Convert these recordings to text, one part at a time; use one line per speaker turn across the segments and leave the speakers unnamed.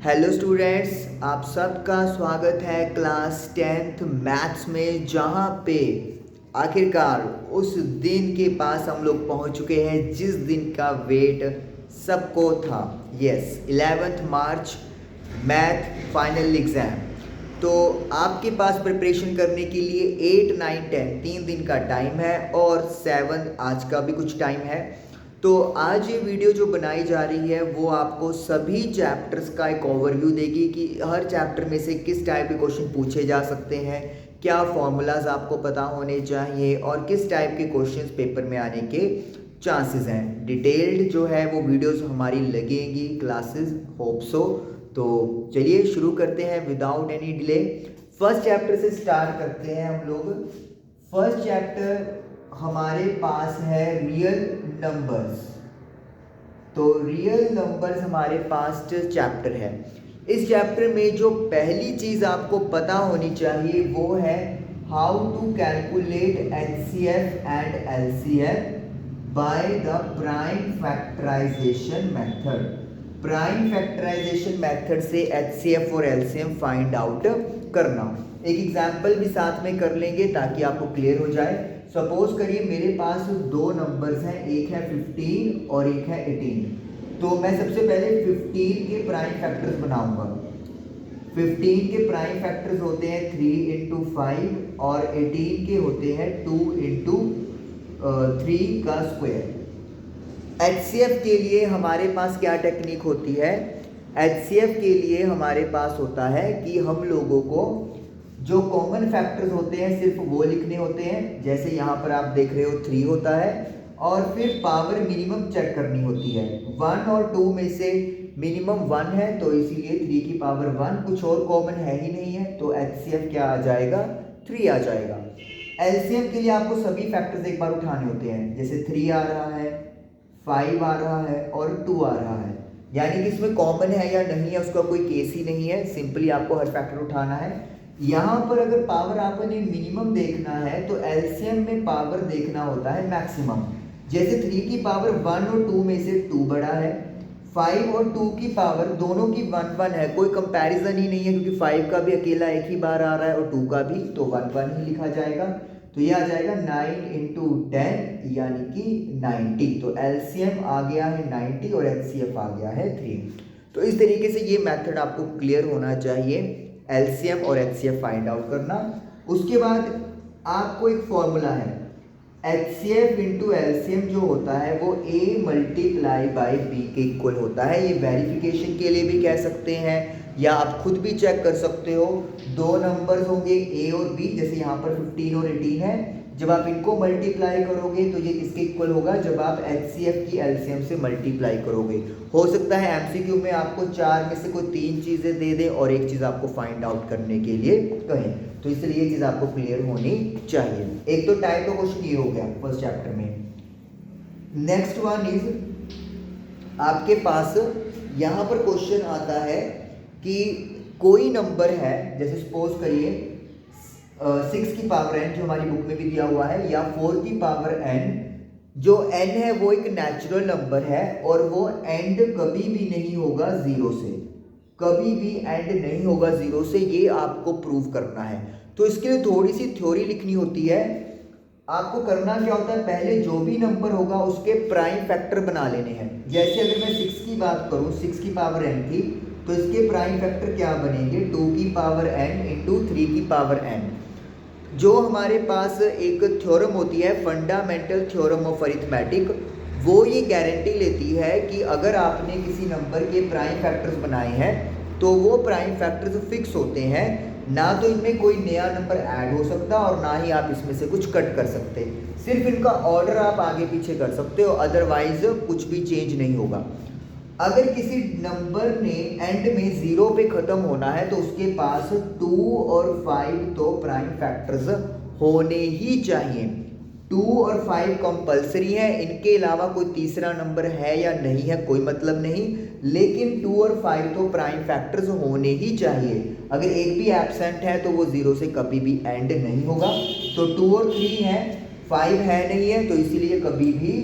Hello students, आप सबका स्वागत है क्लास 10th मैथ्स में, जहाँ पे आखिरकार उस दिन के पास हम लोग पहुँच चुके हैं जिस दिन का वेट सबको था। यस, 11th मार्च मैथ फाइनल एग्ज़ाम। तो आपके पास प्रिपरेशन करने के लिए 8, 9, 10 3 दिन का टाइम है और 7 आज का भी कुछ टाइम है। तो आज ये वीडियो जो बनाई जा रही है वो आपको सभी चैप्टर्स का एक ओवरव्यू देगी कि हर चैप्टर में से किस टाइप के क्वेश्चन पूछे जा सकते हैं, क्या फॉर्मूलाज आपको पता होने चाहिए और किस टाइप के क्वेश्चंस पेपर में आने के चांसेस हैं। डिटेल्ड जो है वो वीडियोस हमारी लगेंगी, क्लासेस, होप सो। तो चलिए शुरू करते हैं without any delay. First chapter से स्टार्ट करते हैं हम लोग। फर्स्ट चैप्टर हमारे पास है रियल नंबर्स। तो रियल नंबर्स हमारे पास चैप्टर है। इस चैप्टर में जो पहली चीज़ आपको पता होनी चाहिए वो है how to calculate HCF and LCM by the prime factorisation method. Prime factorisation method से एचसीएफ और एलसीएम फाइंड आउट करना। एक एग्जाम्पल भी साथ में कर लेंगे ताकि आपको क्लियर हो जाए। सपोज करिए मेरे पास दो नंबर्स हैं, एक है 15 और एक है 18। तो मैं सबसे पहले 15 के प्राइम फैक्टर्स बनाऊंगा। 15 के प्राइम फैक्टर्स होते हैं 3 इंटू 5 और 18 के होते हैं 2 इंटू 3 का स्क्वायर। एचसीएफ के लिए हमारे पास क्या टेक्निक होती है? एचसीएफ के लिए हमारे पास होता है कि हम लोगों को जो कॉमन फैक्टर्स होते हैं सिर्फ वो लिखने होते हैं। जैसे यहाँ पर आप देख रहे हो 3 होता है और फिर पावर मिनिमम चेक करनी होती है। 1 और 2 में से मिनिमम 1 है तो इसीलिए 3 की पावर 1, कुछ और कॉमन है ही नहीं है तो एचसीएफ क्या आ जाएगा? 3 आ जाएगा। एलसीएम के लिए आपको सभी फैक्टर्स एक बार उठाने होते हैं। जैसे 3 आ रहा है, 5 आ रहा है और 2 आ रहा है, यानी कि इसमें कॉमन है या नहीं है उसका कोई केस ही नहीं है। सिंपली आपको हर फैक्टर उठाना है। यहाँ पर अगर पावर आपने मिनिमम देखना है तो एलसीएम में पावर देखना होता है मैक्सिमम। जैसे 3 की पावर 1 और 2 में से 2 बड़ा है, 5 और 2 की पावर दोनों की 1 1 है, कोई कंपैरिजन ही नहीं है क्योंकि 5 का भी अकेला एक ही बार आ रहा है और 2 का भी, तो 1 1 ही लिखा जाएगा। तो ये आ जाएगा 9 इंटू 10 यानी कि 90। तो एलसीएम आ गया है 90 और एचसीएफ आ गया है 3। तो इस तरीके से ये मेथड आपको क्लियर होना चाहिए, एलसीएम और एचसीएफ फाइंड आउट करना। उसके बाद आपको एक फॉर्मूला है, एचसीएफ इंटू एलसीएम जो होता है वो a मल्टीप्लाई बाई बी के इक्वल होता है। ये वेरिफिकेशन के लिए भी कह सकते हैं या आप खुद भी चेक कर सकते हो। दो नंबर्स होंगे a और b, जैसे यहाँ पर 15 और 18 है। जब आप इनको मल्टीप्लाई करोगे तो ये किसके इक्वल होगा? जब आप एचसीएफ की एलसीएम से मल्टीप्लाई करोगे। हो सकता है एमसीक्यू में आपको 4 में से कोई 3 चीज़ें दे दें और एक चीज़ आपको फाइंड आउट करने के लिए कहें, तो इसलिए ये चीज़ आपको क्लियर होनी चाहिए। एक तो टाइप का क्वेश्चन ये हो गया फर्स्ट चैप्टर में। नेक्स्ट वन इज आपके पास यहाँ पर क्वेश्चन आता है कि कोई नंबर है, जैसे सपोज करिए 6 की पावर n जो हमारी बुक में भी दिया हुआ है, या 4 की पावर n। जो n है वो एक नेचुरल नंबर है और वो एंड कभी भी नहीं होगा 0 से, कभी भी एंड नहीं होगा 0 से, ये आपको प्रूव करना है। तो इसके लिए थोड़ी सी थ्योरी लिखनी होती है। आपको करना क्या होता है, पहले जो भी नंबर होगा उसके प्राइम फैक्टर बना लेने हैं। जैसे अगर मैं 6 की बात करूं, 6 की पावर n थी तो इसके प्राइम फैक्टर क्या बनेंगे? 2 की पावर n इंटू 3 की पावर n। जो हमारे पास एक थ्योरम होती है, फंडामेंटल थ्योरम ऑफ अरिथमेटिक, वो ये गारंटी लेती है कि अगर आपने किसी नंबर के प्राइम फैक्टर्स बनाए हैं तो वो प्राइम फैक्टर्स फिक्स होते हैं, ना तो इनमें कोई नया नंबर ऐड हो सकता और ना ही आप इसमें से कुछ कट कर सकते। सिर्फ इनका ऑर्डर आप आगे पीछे कर सकते हो, अदरवाइज कुछ भी चेंज नहीं होगा। अगर किसी नंबर ने एंड में 0 पे ख़त्म होना है तो उसके पास 2 और 5 तो प्राइम फैक्टर्स होने ही चाहिए। 2 और 5 कंपलसरी है, इनके अलावा कोई तीसरा नंबर है या नहीं है कोई मतलब नहीं, लेकिन 2 और 5 तो प्राइम फैक्टर्स होने ही चाहिए। अगर एक भी एब्सेंट है तो वो 0 से कभी भी एंड नहीं होगा। तो 2 और 3 है, 5 है नहीं है, तो इसीलिए कभी भी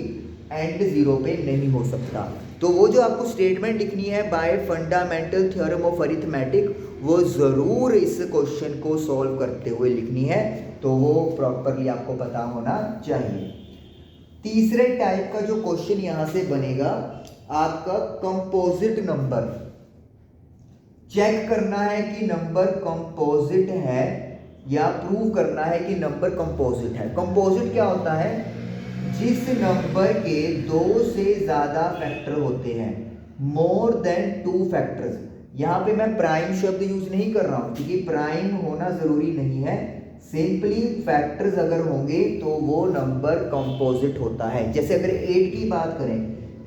एंड 0 पे नहीं हो सकता। तो वो जो आपको स्टेटमेंट लिखनी है bye fundamental theorem of arithmetic, वो ज़रूर इस क्वेश्चन को सॉल्व करते हुए लिखनी है, तो वो प्रॉपरली आपको पता होना चाहिए। तीसरे टाइप का जो क्वेश्चन यहाँ से बनेगा आपका कंपोजिट नंबर। चेक करना है कि नंबर कंपोजिट है या प्रूव करना है कि नंबर कंपोजिट है। कंपोजिट क्या होता है? जिस नंबर के दो से ज्यादा फैक्टर होते हैं, मोर देन 2 फैक्टर्स। यहाँ पे मैं प्राइम शब्द यूज नहीं कर रहा हूं क्योंकि प्राइम होना जरूरी नहीं है, सिंपली फैक्टर्स अगर होंगे तो वो नंबर कंपोजिट होता है। जैसे अगर 8 की बात करें,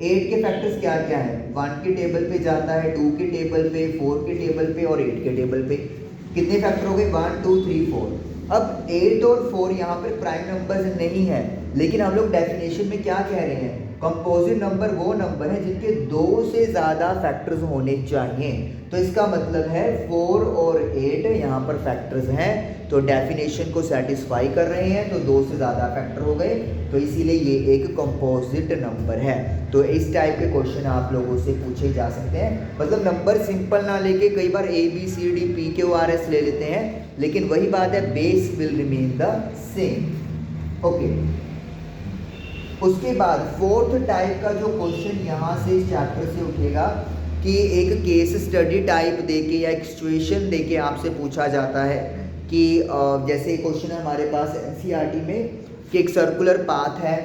8 के फैक्टर्स क्या क्या है? 1 के टेबल पे जाता है, 2 के टेबल पे, 4 के टेबल पे और 8 के टेबल पे। कितने फैक्टर हो गए? 1 2 3 4। अब 8 और 4 यहाँ पर प्राइम नंबर्स नहीं है, लेकिन हम लोग डेफिनेशन में क्या कह रहे हैं? कंपोजिट नंबर वो नंबर है जिनके 2 से ज़्यादा फैक्टर्स होने चाहिए। तो इसका मतलब है 4 और 8 यहाँ पर फैक्टर्स हैं, तो डेफिनेशन को सेटिस्फाई कर रहे हैं, तो 2 से ज़्यादा फैक्टर हो गए, तो इसीलिए ये एक कंपोजिट नंबर है। तो इस टाइप के क्वेश्चन आप लोगों से पूछे जा सकते हैं। मतलब नंबर सिंपल ना लेके कई बार ABCD PQRS ले लेते हैं, लेकिन वही बात है, base will remain the same. Okay, उसके बाद फोर्थ टाइप का जो क्वेश्चन यहाँ से इस चैप्टर से उठेगा कि एक केस स्टडी टाइप देके या एक सिचुएशन देके आपसे पूछा जाता है कि जैसे क्वेश्चन है हमारे पास NCERT में कि एक सर्कुलर पाथ है,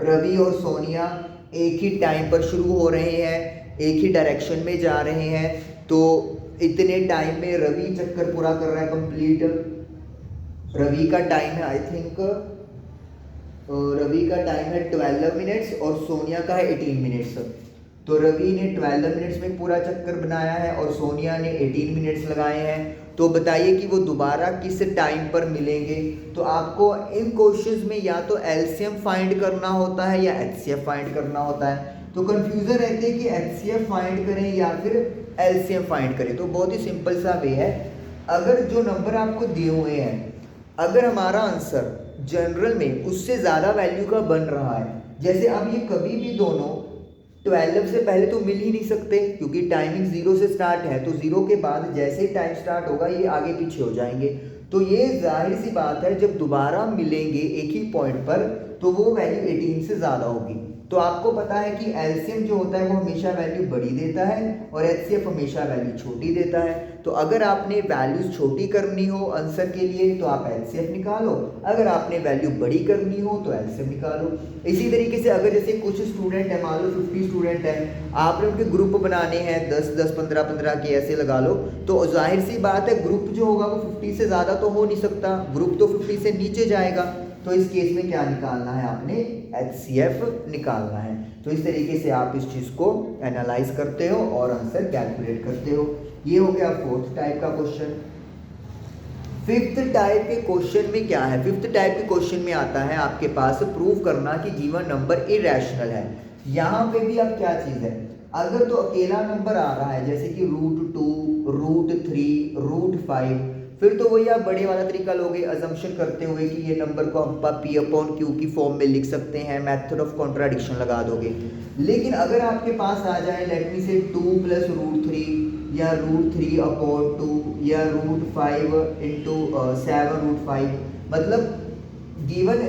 रवि और सोनिया एक ही टाइम पर शुरू हो रहे हैं, एक ही डायरेक्शन में जा रहे हैं, तो इतने टाइम में रवि चक्कर पूरा कर रहा है कंप्लीट। रवि का टाइम है आई थिंक, रवि का टाइम है 12 मिनट्स और सोनिया का है 18 मिनट्स। तो रवि ने 12 मिनट्स में पूरा चक्कर बनाया है और सोनिया ने 18 मिनट्स लगाए हैं। तो बताइए कि वो दोबारा किस टाइम पर मिलेंगे। तो आपको इन क्वेश्चंस में या तो एलसीएम फाइंड करना होता है या एचसीएफ फाइंड करना होता है। तो कंफ्यूजन रहती है कि एचसीएफ फाइंड करें या फिर एलसीएम फाइंड करें। तो बहुत ही सिंपल सा वे है, अगर जो नंबर आपको दिए हुए हैं, अगर हमारा आंसर जनरल में उससे ज़्यादा वैल्यू का बन रहा है, जैसे अब ये कभी भी दोनों 12 से पहले तो मिल ही नहीं सकते क्योंकि टाइमिंग 0 से स्टार्ट है, तो 0 के बाद जैसे ही टाइम स्टार्ट होगा ये आगे पीछे हो जाएंगे। तो ये जाहिर सी बात है, जब दोबारा मिलेंगे एक ही पॉइंट पर तो वो वैल्यू 18 से ज़्यादा होगी। तो आपको पता है कि एलसीएम जो होता है वो हमेशा वैल्यू बड़ी देता है और एचसीएफ हमेशा वैल्यू छोटी देता है। तो अगर आपने वैल्यूज छोटी करनी हो आंसर के लिए तो आप एचसीएफ निकालो, अगर आपने वैल्यू बड़ी करनी हो तो एलसीएम निकालो। इसी तरीके से अगर जैसे कुछ स्टूडेंट है, मान लो 50 स्टूडेंट हैं, आपने उनके ग्रुप बनाने हैं 10-10, 15-15 के ऐसे लगा लो, तो जाहिर सी बात है ग्रुप जो होगा वो 50 से ज़्यादा तो हो नहीं सकता, ग्रुप तो 50 से नीचे जाएगा। तो इस केस में क्या निकालना है आपने? एचसीएफ निकालना है। तो इस तरीके से आप इस चीज़ को एनालाइज करते हो और आंसर कैलकुलेट करते हो। ये हो गया फोर्थ टाइप का क्वेश्चन। फिफ्थ टाइप के क्वेश्चन में क्या है? फिफ्थ टाइप के क्वेश्चन में आता है आपके पास प्रूव करना कि गिवन नंबर इरेशनल है। यहाँ पे भी अब क्या चीज़ है, अगर तो अकेला नंबर आ रहा है जैसे कि √2, √3, √5, फिर तो वही आप बड़े वाला तरीका लोगे अजम्पशन करते हुए कि ये नंबर को हम P/Q की फॉर्म में लिख सकते हैं, मेथड ऑफ कॉन्ट्राडिक्शन लगा दोगे। लेकिन अगर आपके पास आ जाए लेट मी से 2 + √3 या √3/2 या √5 × 7√5, मतलब गिवन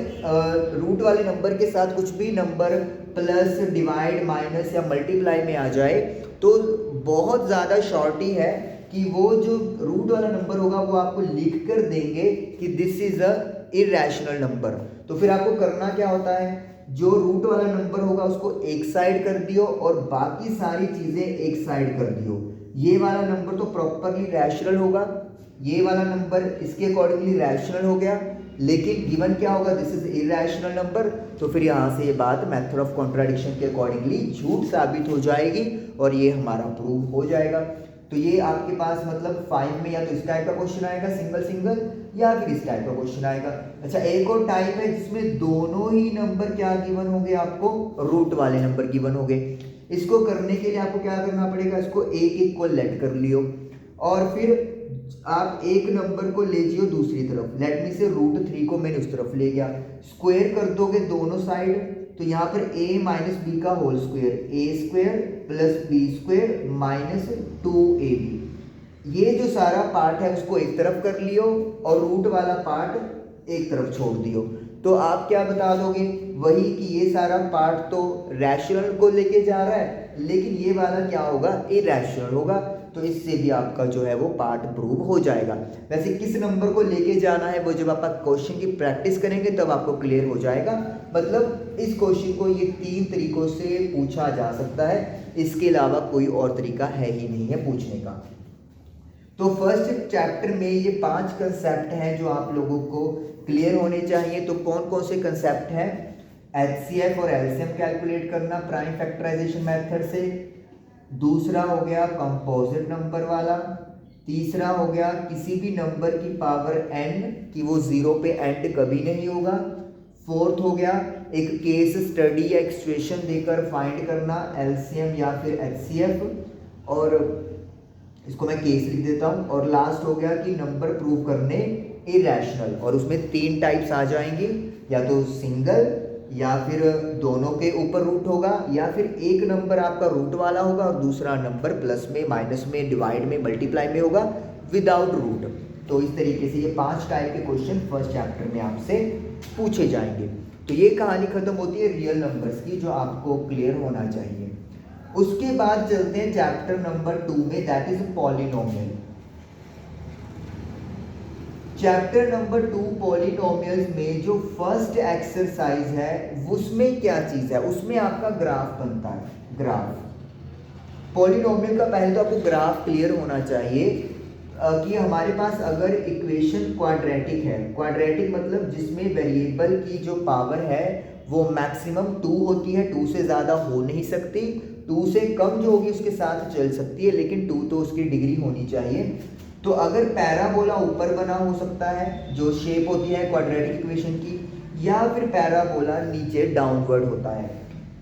रूट वाले नंबर के साथ कुछ भी नंबर प्लस, डिवाइड, माइनस या मल्टीप्लाई में आ जाए तो बहुत ज़्यादा शॉर्टी है कि वो जो रूट वाला नंबर होगा वो आपको लिख कर देंगे कि this is a irrational number. तो फिर आपको करना क्या होता है, जो रूट वाला नंबर होगा उसको एक साइड कर दियो और बाकी सारी चीज़ें एक साइड कर दियो। ये वाला नंबर तो प्रॉपरली रैशनल होगा, ये वाला नंबर इसके अकॉर्डिंगली रैशनल हो गया, लेकिन गिवन क्या होगा? This is irrational number. तो फिर यहाँ से ये बात मेथड ऑफ कॉन्ट्राडिक्शन के अकॉर्डिंगली झूठ साबित हो जाएगी और ये हमारा प्रूव हो जाएगा। तो ये आपके पास मतलब 5 में या तो इस टाइप का क्वेश्चन आएगा सिंगल सिंगल, या फिर इस टाइप का क्वेश्चन आएगा। अच्छा, एक और टाइप है जिसमें दोनों ही नंबर क्या गिवन होंगे, आपको रूट वाले नंबर गिवन होंगे। इसको करने के लिए आपको क्या करना पड़ेगा, इसको एक एक को लेट कर लियो और फिर आप एक नंबर को ले जियो दूसरी तरफ। लेट मी से √3 को मैंने उस तरफ ले गया, स्क्वायर कर दोगे दोनों साइड, तो यहाँ पर a माइनस बी का whole square, a square plus b square minus 2ab। ये जो सारा पार्ट है उसको एक तरफ कर लियो और रूट वाला पार्ट एक तरफ छोड़ दियो। तो आप क्या बता दोगे, वही कि ये सारा पार्ट तो रैशनल को लेके जा रहा है, लेकिन ये वाला क्या होगा, इरैशनल होगा। तो इससे भी आपका जो है वो पार्ट प्रूव हो जाएगा। वैसे किस नंबर को लेके जाना है वो जब आप क्वेश्चन की प्रैक्टिस करेंगे तब आपको क्लियर हो जाएगा। मतलब इस क्वेश्चन को ये 3 तरीकों से पूछा जा सकता है, इसके अलावा कोई और तरीका है ही नहीं है पूछने का। तो फर्स्ट चैप्टर में ये 5 कंसेप्ट हैं जो आप लोगों को क्लियर होने चाहिए। तो कौन कौन से कंसेप्ट हैं, एचसीएफ और एलसीएम कैलकुलेट करना प्राइम फैक्टराइजेशन मेथड से, दूसरा हो गया कंपोजिट नंबर वाला, तीसरा हो गया किसी भी नंबर की पावर n कि वो 0 पे एंड कभी नहीं होगा, फोर्थ हो गया एक केस स्टडी या एक्सप्रेशन देकर फाइंड करना एलसीएम या फिर एचसीएफ, और इसको मैं केस लिख देता हूँ, और लास्ट हो गया कि नंबर प्रूव करने इरैशनल, और उसमें 3 टाइप्स आ जाएंगे, या तो सिंगल या फिर दोनों के ऊपर रूट होगा, या फिर एक नंबर आपका रूट वाला होगा और दूसरा नंबर प्लस में माइनस में डिवाइड में मल्टीप्लाई में होगा विदाउट रूट। तो इस तरीके से ये 5 टाइप के क्वेश्चन फर्स्ट चैप्टर में आपसे पूछे जाएंगे। तो ये कहानी खत्म होती है रियल नंबर्स की, जो आपको क्लियर होना चाहिए। उसके बाद चलते हैं चैप्टर नंबर 2 में, that is polynomial. Chapter number 2 polynomials में जो फर्स्ट एक्सरसाइज है उसमें क्या चीज है, उसमें आपका ग्राफ बनता है। ग्राफ पॉलिनोमियल का पहले तो आपको ग्राफ क्लियर होना चाहिए कि हमारे पास अगर इक्वेशन क्वाड्रेटिक है, क्वाड्रेटिक मतलब जिसमें वेरिएबल की जो पावर है वो मैक्सिमम 2 होती है, 2 से ज़्यादा हो नहीं सकती, 2 से कम जो होगी उसके साथ चल सकती है, लेकिन 2 तो उसकी डिग्री होनी चाहिए। तो अगर पैराबोला ऊपर बना हो सकता है जो शेप होती है क्वाड्रेटिक इक्वेशन की, या फिर पैराबोला नीचे डाउनवर्ड होता है।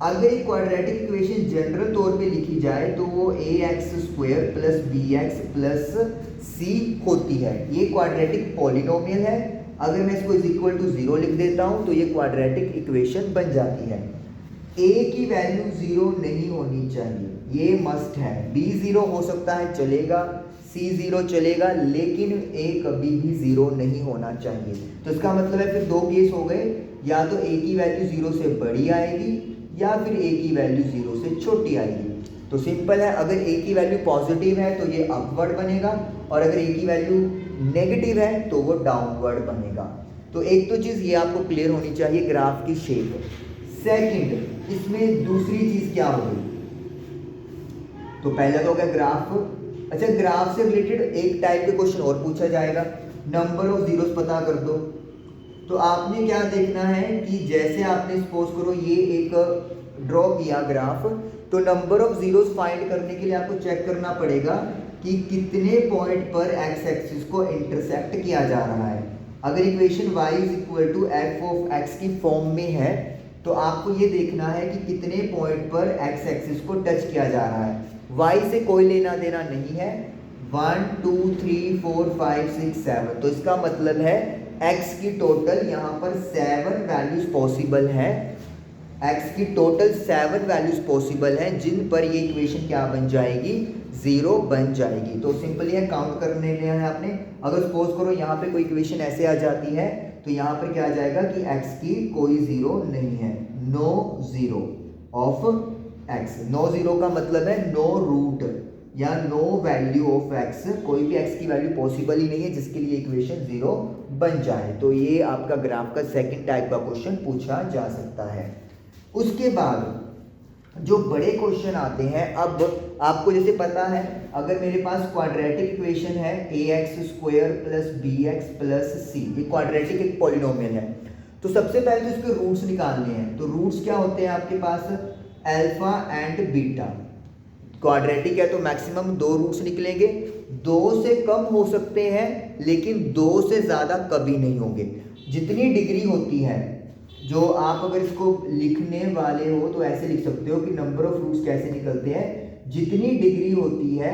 अगर एक क्वाड्रेटिक इक्वेशन जनरल तौर पे लिखी जाए तो वो ax² plus bx plus c होती है, ये क्वाड्रेटिक पॉलिनोमियल है। अगर मैं इसको इज इक्वल टू 0 लिख देता हूँ तो ये क्वाड्रेटिक इक्वेशन बन जाती है। a की वैल्यू 0 नहीं होनी चाहिए, ये मस्ट है। b 0 हो सकता है चलेगा, c 0 चलेगा, लेकिन a कभी भी 0 नहीं होना चाहिए। तो इसका मतलब है फिर 2 केस हो गए, या तो a की वैल्यू 0 से बड़ी आएगी या फिर a की वैल्यू 0 से छोटी आएगी। तो सिंपल है, अगर a की वैल्यू पॉजिटिव है तो ये अपवर्ड बनेगा, और अगर a की वैल्यू नेगेटिव है तो वो डाउनवर्ड बनेगा। तो एक तो चीज़ ये आपको क्लियर होनी चाहिए ग्राफ की शेप। सेकंड, इसमें दूसरी चीज़ क्या होगी, तो पहला तो हो गया ग्राफ। अच्छा, ग्राफ से रिलेटेड एक टाइप के क्वेश्चन और पूछा जाएगा, नंबर ऑफ जीरोस पता कर दो। तो आपने क्या देखना है कि जैसे आपने सपोज करो ये एक ड्रॉ किया ग्राफ, तो नंबर ऑफ जीरोस फाइंड करने के लिए आपको चेक करना पड़ेगा कि कितने पॉइंट पर एक्स एक्सिस को इंटरसेक्ट किया जा रहा है। अगर equation y is equal to F of X की फॉर्म में है तो आपको ये देखना है कि कितने पॉइंट पर एक्स एक्सिस को टच किया जा रहा है। y से कोई लेना देना नहीं है, 1 2 3 4 5 6 7, तो इसका मतलब है x की टोटल यहाँ पर 7 वैल्यूज पॉसिबल है, x की टोटल 7 वैल्यूज पॉसिबल हैं जिन पर ये इक्वेशन क्या बन जाएगी, 0 बन जाएगी। तो सिंपली है काउंट करने लिया है आपने। अगर सपोज करो यहाँ पे कोई इक्वेशन ऐसे आ जाती है तो यहाँ पर क्या आ जाएगा कि x की कोई 0 नहीं है, नो 0 ऑफ x। नो 0 का मतलब है नो रूट या नो वैल्यू ऑफ x, कोई भी x की वैल्यू पॉसिबल ही नहीं है जिसके लिए इक्वेशन 0 बन जाए। तो ये आपका ग्राफ का सेकंड टाइप का क्वेश्चन पूछा जा सकता है। उसके बाद जो बड़े क्वेश्चन आते हैं, अब आपको जैसे पता है अगर मेरे पास क्वाड्रेटिक इक्वेशन है ax² plus bx plus c, ये क्वाड्रेटिक एक पॉलिनोमियल है, तो सबसे पहले तो इसके रूट्स निकालने हैं। तो रूट्स क्या होते हैं आपके पास, अल्फा एंड बीटा। क्वाड्रेटिक है तो मैक्सिमम 2 रूट्स निकलेंगे, 2 से कम हो सकते हैं लेकिन 2 से ज़्यादा कभी नहीं होंगे। जितनी डिग्री होती है, जो आप अगर इसको लिखने वाले हो तो ऐसे लिख सकते हो कि नंबर ऑफ रूट्स कैसे निकलते हैं, जितनी डिग्री होती है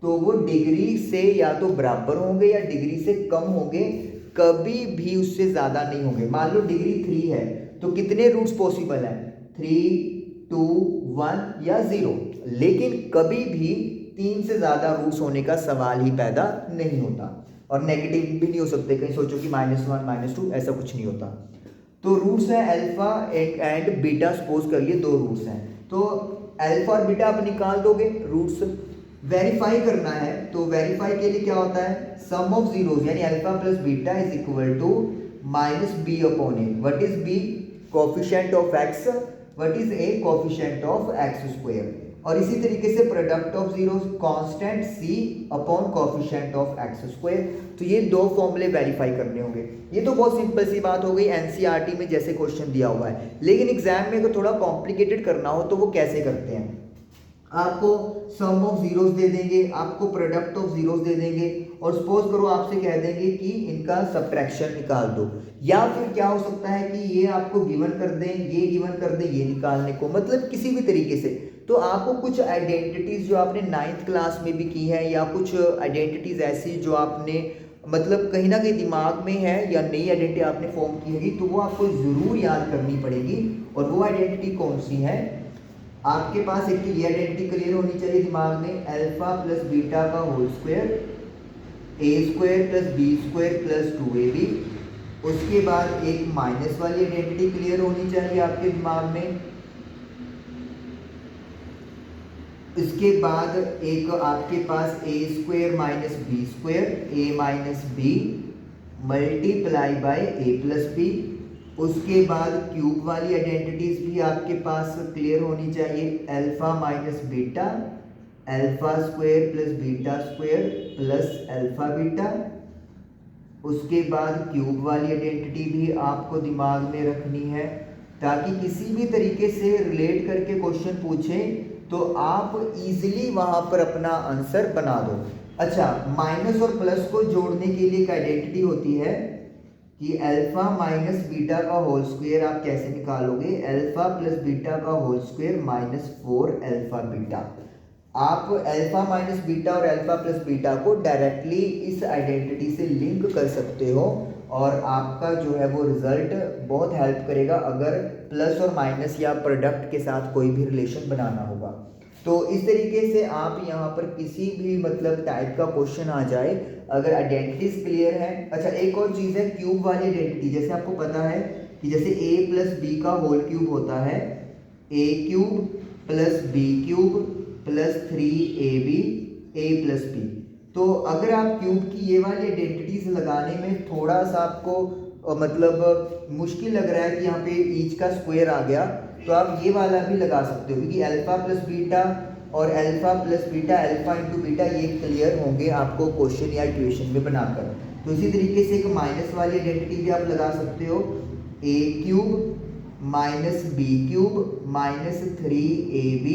तो वो डिग्री से या तो बराबर होंगे या डिग्री से कम होंगे, कभी भी उससे ज़्यादा नहीं होंगे। मान लो डिग्री 3 है तो कितने रूट्स पॉसिबल हैं, 3, 2, 1 या 0, लेकिन कभी भी 3 से ज़्यादा रूट्स होने का सवाल ही पैदा नहीं होता, और नेगेटिव भी नहीं हो सकते, कहीं सोचो कि -1 -2, ऐसा कुछ नहीं होता। तो रूट्स हैं अल्फा एंड बीटा, सपोज कर लिए 2 रूट्स हैं, तो अल्फा और बीटा आप निकाल दोगे रूट्स। वेरीफाई करना है, तो वेरीफाई के लिए क्या होता है, सम ऑफ जीरोस यानी alpha plus beta is equal to -b upon a। What is b, coefficient of x, what is a, coefficient of x square. और इसी तरीके से product of zeros constant c upon coefficient of x square. तो ये 2 फॉर्मूले verify करने होंगे। ये तो बहुत सिंपल सी बात हो गई, एनसीईआरटी में जैसे क्वेश्चन दिया हुआ है। लेकिन एग्जाम में अगर थोड़ा कॉम्प्लिकेटेड करना हो तो वो कैसे करते हैं, आपको सम ऑफ जीरोस दे देंगे, आपको प्रोडक्ट ऑफ जीरोस दे देंगे, और सपोज करो आपसे कह देंगे कि इनका सब्ट्रैक्शन निकाल दो, या फिर क्या हो सकता है कि ये आपको गिवन कर दें, ये गिवन कर दें, ये निकालने को, मतलब किसी भी तरीके से। तो आपको कुछ आइडेंटिटीज जो आपने 9th क्लास में भी की है, या कुछ आइडेंटिटीज ऐसी जो आपने मतलब कहीं ना कहीं दिमाग में है, या नई आइडेंटिटी आपने फॉर्म की होगी, तो वो आपको ज़रूर याद करनी पड़ेगी। और वो आइडेंटिटी कौन सी है, आपके पास एक तो ये आइडेंटिटी क्लियर होनी चाहिए दिमाग में, अल्फा प्लस बीटा का whole square, a square plus b square plus 2ab। उसके बाद एक माइनस वाली आइडेंटिटी क्लियर होनी चाहिए आपके दिमाग में। इसके बाद एक आपके पास a square minus b square, a minus b multiply by a plus b. उसके बाद क्यूब वाली आइडेंटिटीज भी आपके पास क्लियर होनी चाहिए, alpha minus beta, alpha square plus beta square plus alpha beta. उसके बाद क्यूब वाली आइडेंटिटी भी आपको दिमाग में रखनी है, ताकि किसी भी तरीके से रिलेट करके क्वेश्चन पूछे तो आप इजीली वहां पर अपना आंसर बना दो। अच्छा, माइनस और प्लस को जोड़ने के लिए एक आइडेंटिटी होती है कि अल्फा माइनस बीटा का होल स्क्वायर आप कैसे निकालोगे, अल्फा प्लस बीटा का होल स्क्वायर -4 अल्फा बीटा। आप अल्फा माइनस बीटा और अल्फा प्लस बीटा को डायरेक्टली इस आइडेंटिटी से लिंक कर सकते हो, और आपका जो है वो रिजल्ट बहुत हेल्प करेगा अगर प्लस और माइनस या प्रोडक्ट के साथ कोई भी रिलेशन बनाना होगा। तो इस तरीके से आप यहाँ पर किसी भी मतलब टाइप का क्वेश्चन आ जाए, अगर आइडेंटिटीज क्लियर है। अच्छा, एक और चीज़ है क्यूब वाली आइडेंटिटी। जैसे आपको पता है कि जैसे a प्लस बी का होल क्यूब होता है a cube plus B cube plus 3ab a plus b। तो अगर आप क्यूब की ये वाली आइडेंटिटीज लगाने में थोड़ा सा आपको मतलब मुश्किल लग रहा है कि यहाँ पे ईच का स्क्वायर आ गया, तो आप ये वाला भी लगा सकते हो, क्योंकि अल्फा प्लस बीटा और alpha plus beta, alpha into beta, ये क्लियर होंगे आपको क्वेश्चन या इक्वेशन में बनाकर। तो इसी तरीके से एक माइनस वाली आइडेंटिटी भी आप लगा सकते हो, a cube minus B cube minus 3ab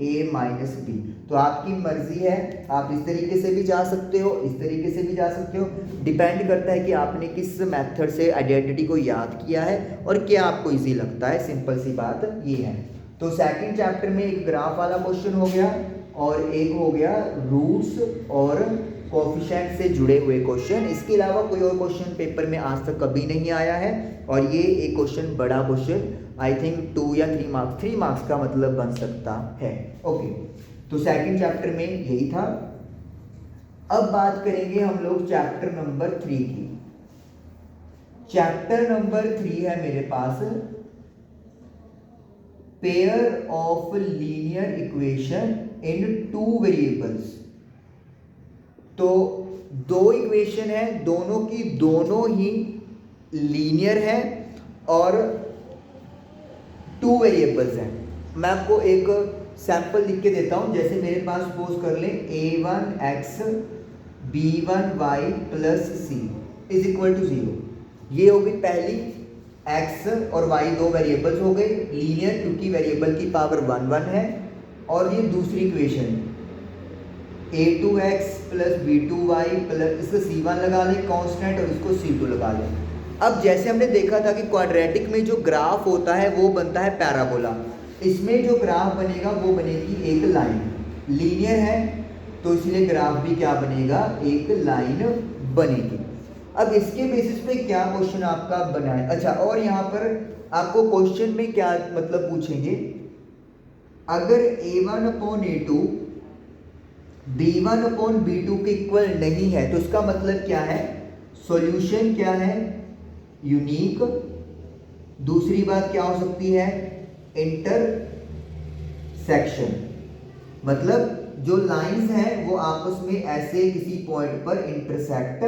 a minus B. तो आपकी मर्जी है, आप इस तरीके से भी जा सकते हो, इस तरीके से भी जा सकते हो, डिपेंड करता है कि आपने किस मेथड से आइडेंटिटी को याद किया है और क्या आपको इजी लगता है। सिंपल सी बात ये है। तो सेकंड चैप्टर में एक ग्राफ वाला क्वेश्चन हो गया, और एक हो गया रूट्स और कोफिशिएंट से जुड़े हुए क्वेश्चन। इसके अलावा कोई और क्वेश्चन पेपर में आज तक कभी नहीं आया है, और ये एक क्वेश्चन बड़ा क्वेश्चन आई थिंक 2 या 3 मार्क्स का मतलब बन सकता है। ओके, तो सेकंड चैप्टर में यही था। अब बात करेंगे हम लोग चैप्टर नंबर 3 की। चैप्टर नंबर 3 है मेरे पास pair of linear equation in 2 variables. तो 2 इक्वेशन है, दोनों की दोनों ही लीनियर है और 2 वेरिएबल्स हैं। मैं आपको एक सैंपल लिख के देता हूं। जैसे मेरे पास सपोज कर लें a1x b1y plus c is equal to 0। ये हो गई पहली, x और y 2 वेरिएबल्स हो गए लीनियर, क्योंकि वेरिएबल की पावर 1 1 है। और ये दूसरी equation a2x plus b2y plus, इसको c1 लगा लें कांस्टेंट और इसको c2 लगा लें। अब जैसे हमने देखा था कि क्वाड्रेटिक में जो ग्राफ होता है वो बनता है पैराबोला। इसमें जो ग्राफ बनेगा वो बनेगी एक लाइन, लीनियर है तो इसलिए ग्राफ भी क्या बनेगा, एक लाइन बनेगी। अब इसके बेसिस पे क्या क्वेश्चन आपका बना है। अच्छा, और यहाँ पर आपको क्वेश्चन में क्या मतलब पूछेंगे, अगर a1/a2 b1/b2 के इक्वल नहीं है तो इसका मतलब क्या है, सॉल्यूशन क्या है, यूनिक। दूसरी बात क्या हो सकती है, इंटरसेक्शन, मतलब जो लाइंस हैं वो आपस में ऐसे किसी पॉइंट पर इंटरसेक्ट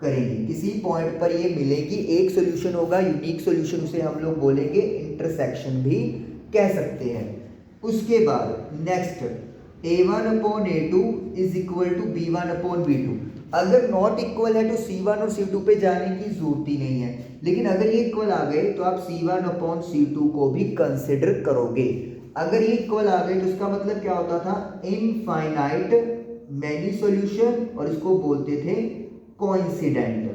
करेंगी, किसी पॉइंट पर ये मिलेगी, एक सॉल्यूशन होगा यूनिक सॉल्यूशन, उसे हम लोग बोलेंगे इंटरसेक्शन भी कह सकते हैं। उसके बाद next a1/a2 is equal to b1/b2, अगर नॉट इक्वल है तो c1 और c2 पे जाने की जरूरत ही नहीं है, लेकिन अगर ये इक्वल आ गए तो आप c1/c2 को भी कंसिडर करोगे। अगर ये इक्वल आ गए तो इसका मतलब क्या होता था, इनफाइनाइट मैनी सॉल्यूशन, और इसको बोलते थे कोइंसिडेंट,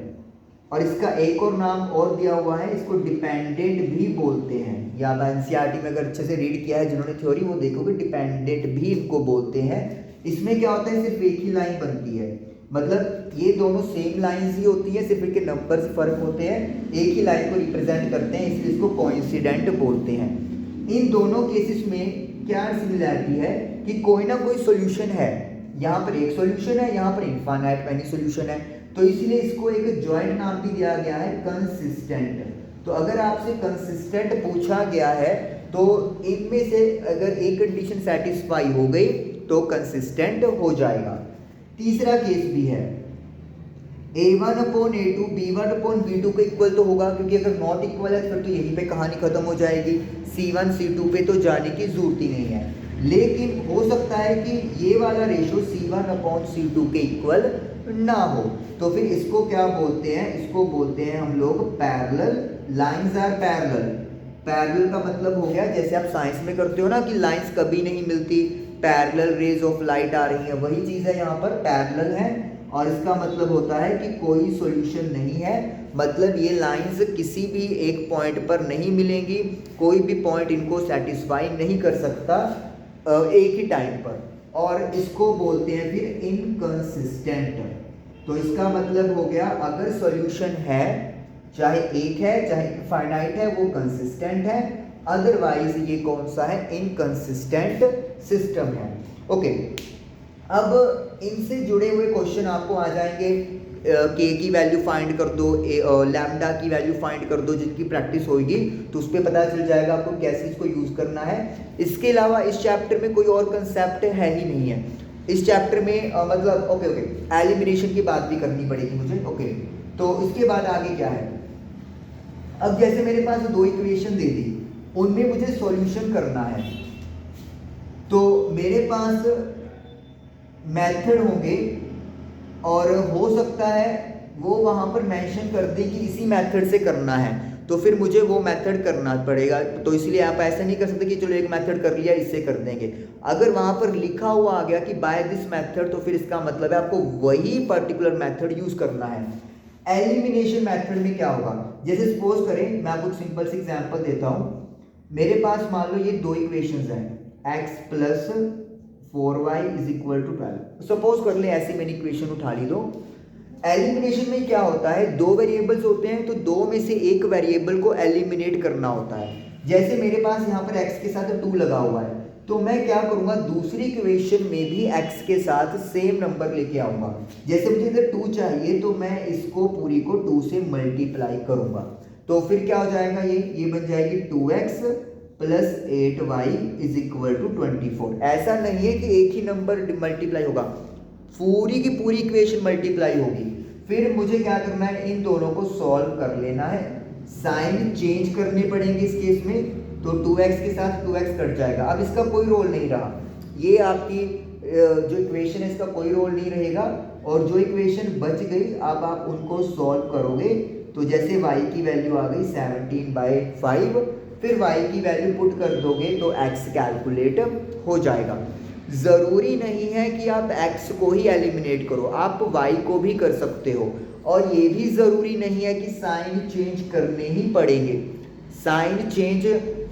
और इसका एक और नाम और दिया हुआ है, इसको डिपेंडेंट भी बोलते हैं। या आप एनसीईआरटी में अगर अच्छे से रीड किया है जिन्होंने थ्योरी, वो देखोगे डिपेंडेंट भी इनको बोलते हैं। इसमें क्या होता है, सिर्फ एक ही लाइन बनती है, मतलब ये दोनों सेम लाइंस ही होती है, सिर्फ इनके नंबर से फर्क होते हैं, एक ही लाइन को रिप्रेजेंट करते हैं, इसलिए इसको कोइंसिडेंट बोलते हैं। इन दोनों केसेस में क्या सिमिलैरिटी है कि कोई ना कोई सॉल्यूशन है, यहाँ पर एक सॉल्यूशन है, यहाँ पर इनफाइनाइट मैनी सॉल्यूशन है, तो इसलिए इसको एक जॉइंट नाम भी दिया गया है, कंसिस्टेंट। तो अगर आपसे कंसिस्टेंट पूछा गया है तो इनमें से अगर एक कंडीशन सेटिस्फाई हो गई तो कंसिस्टेंट हो जाएगा। तीसरा केस भी है, a1/a2 b1/b2 के इक्वल तो होगा, क्योंकि अगर नॉट इक्वल है फिर तो यहीं पे कहानी खत्म हो जाएगी, c1 c2 पे तो जाने की जरूरत ही नहीं है। लेकिन हो सकता है कि ये वाला रेशो c1/c2 के इक्वल ना हो, तो फिर इसको क्या बोलते हैं, इसको बोलते हैं हम लोग parallel, lines are parallel. Parallel का मतलब हो गया, जैसे आप साइंस में करते हो ना कि लाइंस कभी नहीं मिलती, पैरेलल रेज ऑफ लाइट आ रही है, वही चीज़ है यहाँ पर, पैरेलल है, और इसका मतलब होता है कि कोई सॉल्यूशन नहीं है, मतलब ये लाइंस किसी भी एक पॉइंट पर नहीं मिलेंगी, कोई भी पॉइंट इनको सेटिस्फाई नहीं कर सकता एक ही टाइम पर, और इसको बोलते हैं फिर इनकंसिस्टेंट। तो इसका मतलब हो गया, अगर सॉल्यूशन है, चाहे एक है चाहे इनफाइनाइट है, वो कंसिस्टेंट है, अदरवाइज ये कौन सा है, इनकंसिस्टेंट सिस्टम है। ओके, अब इनसे जुड़े हुए क्वेश्चन आपको आ जाएंगे, के की वैल्यू फाइंड कर दो, लैम्डा की वैल्यू फाइंड कर दो, जिनकी प्रैक्टिस होगी तो उस पर पता चल जाएगा आपको कैसे इसको यूज़ करना है। इसके अलावा इस चैप्टर में कोई और कंसेप्ट है ही नहीं है इस चैप्टर में, मतलब ओके एलिमिनेशन की बात भी करनी पड़ेगी मुझे। ओके, तो इसके बाद आगे क्या है, अब जैसे मेरे पास दो इक्वेशन दे दी, उनमें मुझे सॉल्यूशन करना है, तो मेरे पास मेथड होंगे, और हो सकता है वो वहाँ पर मेंशन कर दे कि इसी मेथड से करना है, तो फिर मुझे वो मेथड करना पड़ेगा। तो इसलिए आप ऐसा नहीं कर सकते कि चलो एक मेथड कर लिया इससे कर देंगे, अगर वहाँ पर लिखा हुआ आ गया कि बाय दिस मेथड, तो फिर इसका मतलब है आपको वही पर्टिकुलर मेथड यूज करना है। एलिमिनेशन मेथड में क्या होगा, जैसे सपोज करें, मैं आपको सिंपल सी एग्जांपल देता हूँ, मेरे पास मान लो ये दो इक्वेशंस हैं, x plus 4y is equal to 12, suppose कर ले, ऐसी मैंने इक्वेशन उठा ली। लो एलिमिनेशन में क्या होता है, दो वेरिएबल्स होते हैं, तो दो में से एक वेरिएबल को एलिमिनेट करना होता है। जैसे मेरे पास यहाँ पर x के साथ 2 लगा हुआ है, तो मैं क्या करूंगा, दूसरी इक्वेशन में भी x के साथ सेम नंबर लेके आऊंगा। जैसे मुझे इधर 2 चाहिए, तो मैं इसको पूरी को 2 से मल्टीप्लाई करूंगा, तो फिर क्या हो जाएगा, ये बन जाएगी 2x plus 8y is equal to 24। ऐसा नहीं है कि एक ही नंबर मल्टीप्लाई होगा, पूरी की पूरी इक्वेशन मल्टीप्लाई होगी। फिर मुझे क्या करना है, इन दोनों को सॉल्व कर लेना है, साइन चेंज करने पड़ेंगे इस केस में, तो 2x के साथ 2x कट जाएगा, अब इसका कोई रोल नहीं रहा, ये आपकी जो इक्वेशन है इसका कोई रोल नहीं रहेगा, और जो इक्वेशन बच गई अब आप उनको सॉल्व करोगे, तो जैसे y की वैल्यू आ गई 17/5, फिर y की वैल्यू पुट कर दोगे तो x कैलकुलेट हो जाएगा। ज़रूरी नहीं है कि आप x को ही एलिमिनेट करो, आप y को भी कर सकते हो, और ये भी ज़रूरी नहीं है कि साइन चेंज करने ही पड़ेंगे, साइन चेंज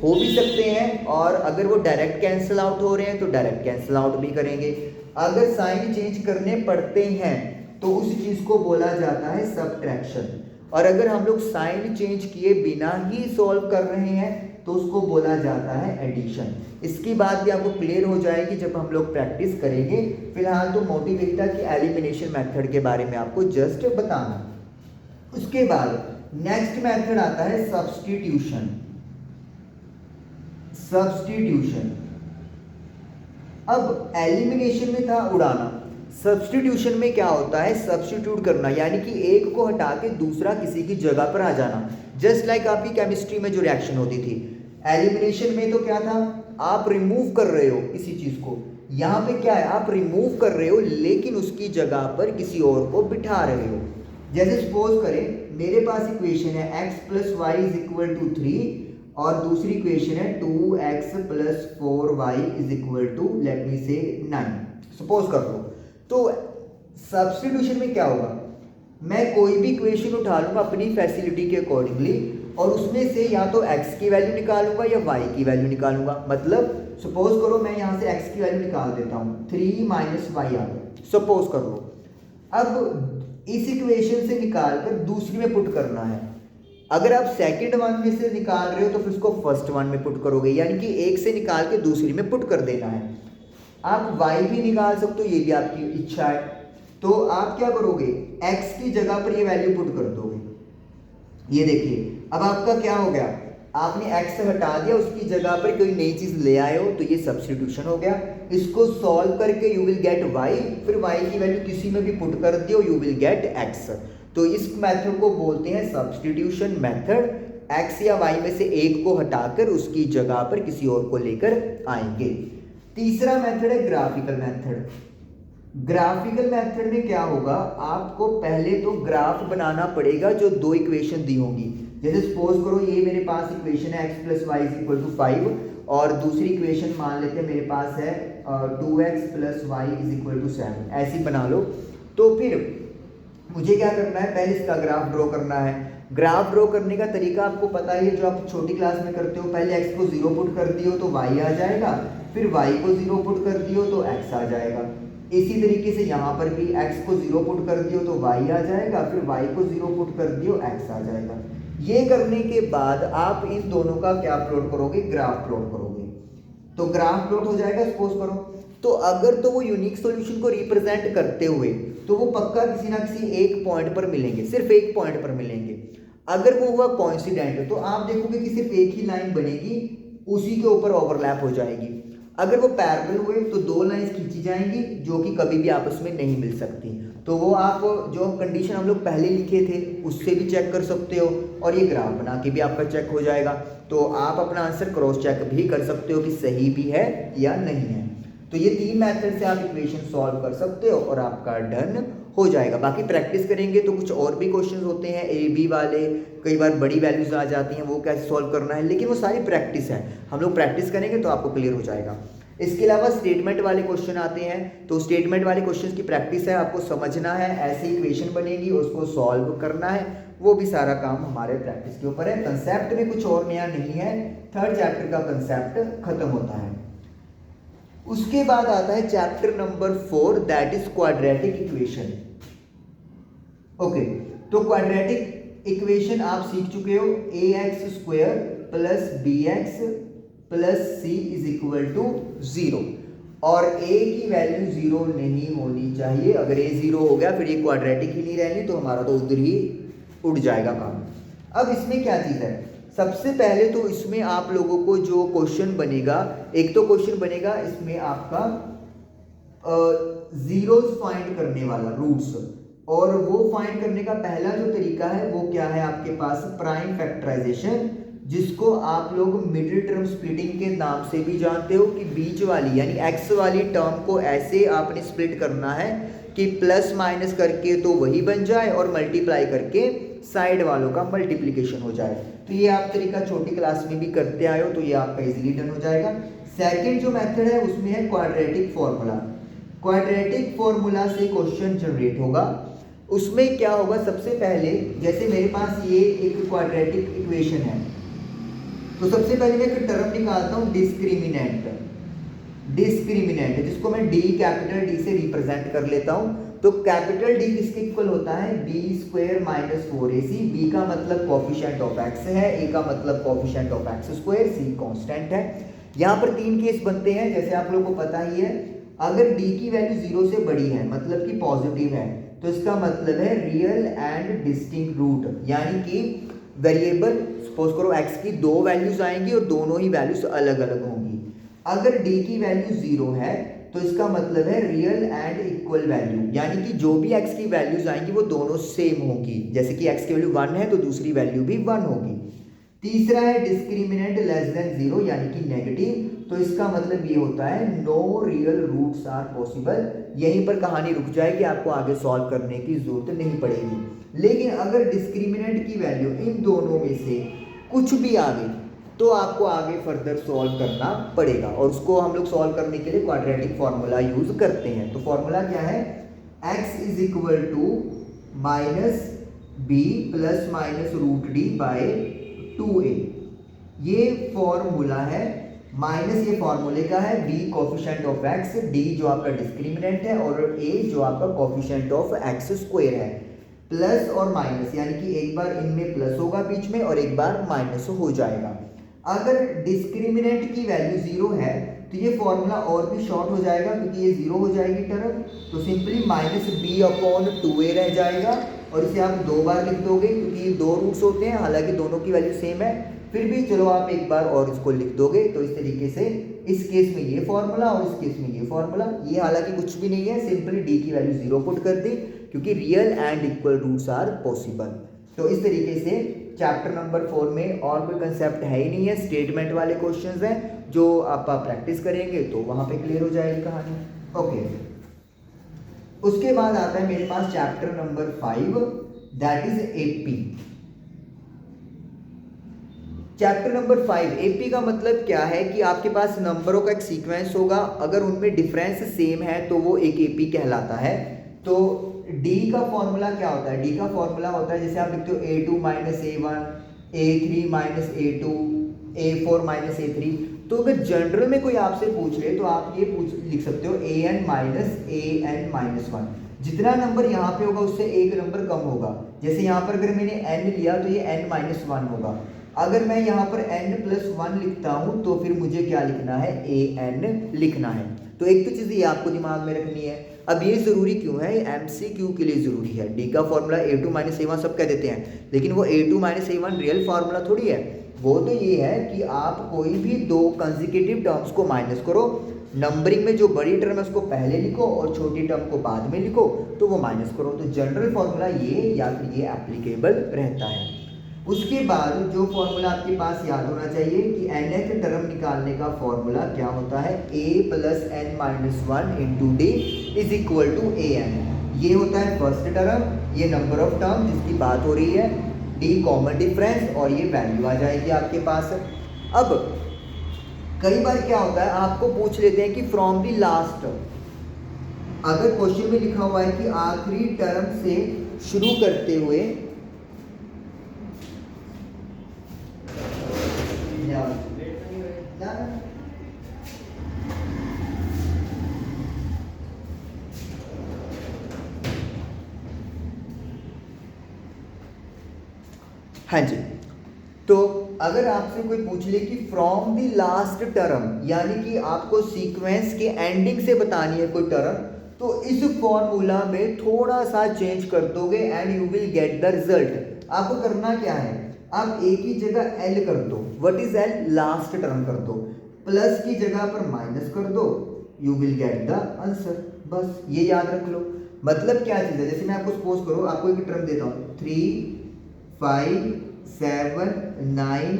हो भी सकते हैं, और अगर वो डायरेक्ट कैंसिल आउट हो रहे हैं तो डायरेक्ट कैंसिल आउट भी करेंगे। अगर साइन चेंज करने पड़ते हैं तो उस चीज़ को बोला जाता है सबट्रैक्शन। और अगर हम लोग साइन चेंज किए बिना ही सॉल्व कर रहे हैं तो उसको बोला जाता है एडिशन। इसकी बात भी आपको क्लियर हो जाएगी जब हम लोग प्रैक्टिस करेंगे। फिलहाल तो मोटिव यही था कि एलिमिनेशन मेथड के बारे में आपको जस्ट बताना। उसके बाद नेक्स्ट मेथड आता है सब्स्टिट्यूशन। सब्स्टिट्यूशन, अब एलिमिनेशन में था उड़ाना, सब्स्टिट्यूशन में क्या होता है, सब्स्टिट्यूट करना, यानी कि एक को हटा के दूसरा किसी की जगह पर आ जाना। जस्ट लाइक आपकी केमिस्ट्री में जो रिएक्शन होती थी, एलिमिनेशन में तो क्या था, आप रिमूव कर रहे हो किसी चीज को, यहाँ पे क्या है, आप रिमूव कर रहे हो लेकिन उसकी जगह पर किसी और को बिठा रहे हो। जैसे सपोज करें मेरे पास इक्वेशन है x + y = 3 और दूसरी इक्वेशन है 2x + 4y = लेट मी से 9, सपोज कर लो। तो सब्स्टिट्यूशन में क्या होगा, मैं कोई भी इक्वेशन उठा लूंगा अपनी फैसिलिटी के अकॉर्डिंगली और उसमें से या तो x की वैल्यू निकालूंगा या y की वैल्यू निकालूंगा। मतलब सपोज करो मैं यहाँ से x की वैल्यू निकाल देता हूँ, 3 - y आ गया, सपोज कर लो। अब इस इक्वेशन से निकाल कर दूसरी में पुट करना है। अगर आप सेकंड वन में से निकाल रहे हो तो फिर उसको फर्स्ट वन में पुट करोगे, यानी कि एक से निकाल के दूसरी में पुट कर देना है। आप y भी निकाल सकते हो, ये भी आपकी इच्छा है। तो आप क्या करोगे, x की जगह पर ये वैल्यू पुट कर दोगे। ये देखिए अब आपका क्या हो गया, आपने x हटा दिया, उसकी जगह पर कोई नई चीज ले आए हो, तो ये सब्स्टिट्यूशन हो गया। इसको सॉल्व करके यू विल गेट y, फिर y की वैल्यू किसी में भी पुट कर दियो, यू विल गेट x। तो इस मेथड को बोलते हैं सब्स्टिट्यूशन मेथड। x या y में से एक को हटाकर उसकी जगह पर किसी और को लेकर आएंगे। तीसरा मेथड है ग्राफिकल मेथड। ग्राफिकल मेथड में क्या होगा, आपको पहले तो ग्राफ बनाना पड़ेगा जो दो इक्वेशन दी होंगी। जैसे सपोज करो ये मेरे पास इक्वेशन है x + y = 5 और दूसरी इक्वेशन मान लेते हैं मेरे पास है 2x + y = 7, ऐसी बना लो। तो फिर मुझे क्या करना है, पहले इसका ग्राफ ड्रॉ करना है। ग्राफ ड्रॉ करने का तरीका आपको पता ही है, जो आप छोटी क्लास में करते हो, पहले x को 0 पुट कर दियो तो y आ जाएगा, फिर y को 0 पुट कर दियो तो x आ जाएगा। इसी तरीके से यहाँ पर भी x को 0 पुट कर दियो तो y आ जाएगा, फिर y को 0 पुट कर दियो x आ जाएगा। ये करने के बाद आप इन दोनों का क्या प्लॉट करोगे, ग्राफ प्लॉट करोगे। तो ग्राफ प्लॉट हो जाएगा सपोज करो। तो अगर तो वो यूनिक सॉल्यूशन को रिप्रेजेंट करते हुए तो वो पक्का किसी ना किसी एक पॉइंट पर मिलेंगे, सिर्फ एक पॉइंट पर मिलेंगे। अगर वो हुआ कोइंसिडेंट तो आप देखोगे कि सिर्फ एक ही लाइन बनेगी, उसी के ऊपर ओवरलैप हो जाएगी। अगर वो पैरेलल हुए तो दो लाइंस खींची जाएंगी जो कि कभी भी आपस में नहीं मिल सकती। तो वो आप जो कंडीशन हम लोग पहले लिखे थे उससे भी चेक कर सकते हो और ये ग्राफ बना के भी आपका चेक हो जाएगा। तो आप अपना आंसर क्रॉस चेक भी कर सकते हो कि सही भी है या नहीं है। तो ये तीन मेथड से आप इक्वेशन सॉल्व कर सकते हो और आपका डन हो जाएगा। बाकी प्रैक्टिस करेंगे तो कुछ और भी क्वेश्चंस होते हैं ए बी वाले, कई बार बड़ी वैल्यूज आ जाती हैं, वो कैसे सॉल्व करना है, लेकिन वो सारी प्रैक्टिस है। हम लोग प्रैक्टिस करेंगे तो आपको क्लियर हो जाएगा। इसके अलावा स्टेटमेंट वाले क्वेश्चन आते हैं, तो स्टेटमेंट वाले क्वेश्चन की प्रैक्टिस है, आपको समझना है, ऐसी इक्वेशन बनेगी उसको सॉल्व करना है, वो भी सारा काम हमारे प्रैक्टिस के ऊपर है। कंसेप्ट में कुछ और नया नहीं है, थर्ड चैप्टर का कंसेप्ट खत्म होता है। उसके बाद आता है chapter number 4, that is quadratic equation. Okay, तो क्वाड्रेटिक इक्वेशन आप सीख चुके हो, ax² + bx + c = 0 और a की वैल्यू 0 नहीं होनी चाहिए। अगर a 0 हो गया फिर ये क्वाड्रेटिक ही नहीं रहनी, तो हमारा तो उधर ही उड़ जाएगा काम। अब इसमें क्या चीज़ है, सबसे पहले तो इसमें आप लोगों को जो क्वेश्चन बनेगा, एक तो क्वेश्चन बनेगा इसमें आपका जीरोस फाइंड करने वाला, रूट्स, और वो फाइंड करने का पहला जो तरीका है वो क्या है आपके पास, प्राइम फैक्टराइजेशन, जिसको आप लोग मिडिल टर्म स्प्लिटिंग के नाम से भी जानते हो, कि बीच वाली यानी x वाली टर्म को ऐसे आपने स्प्लिट करना है कि प्लस माइनस करके तो वही बन जाए और मल्टीप्लाई करके साइड वालों का मल्टीप्लिकेशन हो जाए। तो ये आप तरीका छोटी क्लास में भी करते आए हो, तो ये आपका इजीली डन हो जाएगा। सेकंड जो मेथड है उसमें है क्वाड्रेटिक फॉर्मूला। क्वाड्रेटिक फॉर्मूला से क्वेश्चन जनरेट होगा। उसमें क्या होगा, सबसे पहले जैसे मेरे पास ये एक क्वाड्रेटिक इक्वेशन है, तो सबसे पहले मैं एक टर्म निकालता हूँ डिस्क्रिमिनेंट। डिस्क्रिमिनेंट, जिसको मैं डी कैपिटल डी से रिप्रेजेंट कर लेता हूं। तो कैपिटल डी किसके इक्वल होता है, B square minus 4ac। B का मतलब कोफिशिएंट ऑफ एक्स है, ए का मतलब coefficient of X square, C constant है। यहाँ पर तीन केस बनते हैं, जैसे आप लोगों को पता ही है। अगर डी की वैल्यू 0 से बड़ी है, मतलब कि पॉजिटिव है, तो इसका मतलब है रियल एंड डिस्टिंक्ट रूट, यानी कि वेरिएबल सपोज करो x की दो वैल्यूज आएंगी और दोनों ही वैल्यूज अलग अलग होंगी। अगर d की वैल्यू 0 है तो इसका मतलब है रियल एंड इक्वल वैल्यू, यानी कि जो भी x की वैल्यूज आएंगी वो दोनों सेम होगी। जैसे कि x की वैल्यू 1 है तो दूसरी वैल्यू भी 1 होगी। तीसरा है डिस्क्रिमिनेंट लेस देन 0, यानी कि नेगेटिव। तो इसका मतलब ये होता है no real roots are possible. यहीं पर कहानी रुक जाएगी, आपको आगे सॉल्व करने की जरूरत नहीं पड़ेगी। लेकिन अगर डिस्क्रिमिनेंट की वैल्यू इन दोनों में से कुछ भी आ गई तो आपको आगे फर्दर सॉल्व करना पड़ेगा, और उसको हम लोग सॉल्व करने के लिए क्वाड्रेटिक फॉर्मूला यूज करते हैं। तो फॉर्मूला क्या है, x is equal to minus B plus minus root D by 2a। ये फॉर्मूला है, माइनस ये फॉर्मूले का है, b coefficient of x, d जो आपका डिस्क्रिमिनेंट है, और a जो आपका कोफिशिएंट ऑफ x स्क्वायर है। प्लस और माइनस, यानी कि एक बार इनमें प्लस होगा बीच में और एक बार माइनस हो जाएगा। अगर डिस्क्रिमिनेंट की वैल्यू 0 है तो ये फॉर्मूला और भी शॉर्ट हो जाएगा, क्योंकि ये 0 हो जाएगी टर्म, तो simply minus B upon 2a रह जाएगा, और इसे आप दो बार लिख दोगे क्योंकि ये दो रूट्स होते हैं, हालांकि दोनों की वैल्यू सेम है, फिर भी चलो आप एक बार और इसको लिख दोगे। तो इस तरीके से इस केस में ये फॉर्मूला और इस केस में ये फॉर्मूला, ये हालांकि कुछ भी नहीं है, सिंपली डी की वैल्यू 0 पुट कर दी, क्योंकि real and equal roots are possible. तो इस तरीके से चैप्टर नंबर 4 में और कोई कंसेप्ट है ही नहीं है, स्टेटमेंट वाले क्वेश्चंस हैं जो आप प्रैक्टिस करेंगे तो वहां पे क्लियर हो जाएगी कहानी। ओके, उसके बाद आता है मेरे पास chapter number 5, that is AP. Chapter number 5 AP का मतलब क्या है कि आपके पास नंबरों का एक सीक्वेंस होगा, अगर उनमें डिफरेंस सेम है तो वो एक एपी कहलाता है। तो D का फॉर्मूला क्या होता है, D का फॉर्मूला होता है जैसे आप लिखते हो a2 minus a1, a3 minus a2, a4 minus a3। तो अगर जनरल में कोई आपसे पूछ ले तो आप ये लिख सकते हो an माइनस an माइनस 1। जितना नंबर यहाँ पे होगा उससे एक नंबर कम होगा। जैसे यहाँ पर अगर मैंने n लिया तो ये n माइनस 1 होगा। अगर मैं यहाँ पर n प्लस 1 लिखता हूँ तो फिर मुझे क्या लिखना है, an लिखना है। तो एक तो चीज़ ये आपको दिमाग में रखनी है। अब ये ज़रूरी क्यों है, MCQ के लिए ज़रूरी है। D का फॉर्मूला a2 माइनस a1 सब कह देते हैं, लेकिन वो a2 minus a1 real formula थोड़ी है। वो तो ये है कि आप कोई भी दो कंसेक्यूटिव टर्म्स को माइनस करो, नंबरिंग में जो बड़ी टर्म है उसको पहले लिखो और छोटी टर्म को बाद में लिखो, तो वो माइनस करो। तो जनरल फॉर्मूला ये या फिर ये एप्लीकेबल रहता है। उसके बाद जो फॉर्मूला आपके पास याद होना चाहिए कि nth टर्म निकालने का फॉर्मूला क्या होता है, a plus n minus 1 into D is equal to an। ये होता है फर्स्ट टर्म, ये नंबर ऑफ टर्म जिसकी बात हो रही है, d कॉमन डिफरेंस और ये वैल्यू आ जाएगी आपके पास। अब कई बार क्या होता है, आपको पूछ लेते हैं कि फ्रॉम द लास्ट, अगर क्वेश्चन में लिखा हुआ है कि आखिरी टर्म से शुरू करते हुए हाँ जी, तो अगर आपसे कोई पूछ ले कि फ्रॉम द लास्ट टर्म, यानी कि आपको सीक्वेंस के एंडिंग से बतानी है कोई टर्म, तो इस फॉर्मूला में थोड़ा सा चेंज कर दोगे and you will get the result. आपको करना क्या है, आप एक ही जगह L कर दो, what is L, last term कर दो, प्लस की जगह पर माइनस कर दो, you will get the answer. बस ये याद रख लो। मतलब क्या चीज़ है, जैसे मैं आपको सपोज करो, आपको एक टर्म देता हूँ 3 5 7 9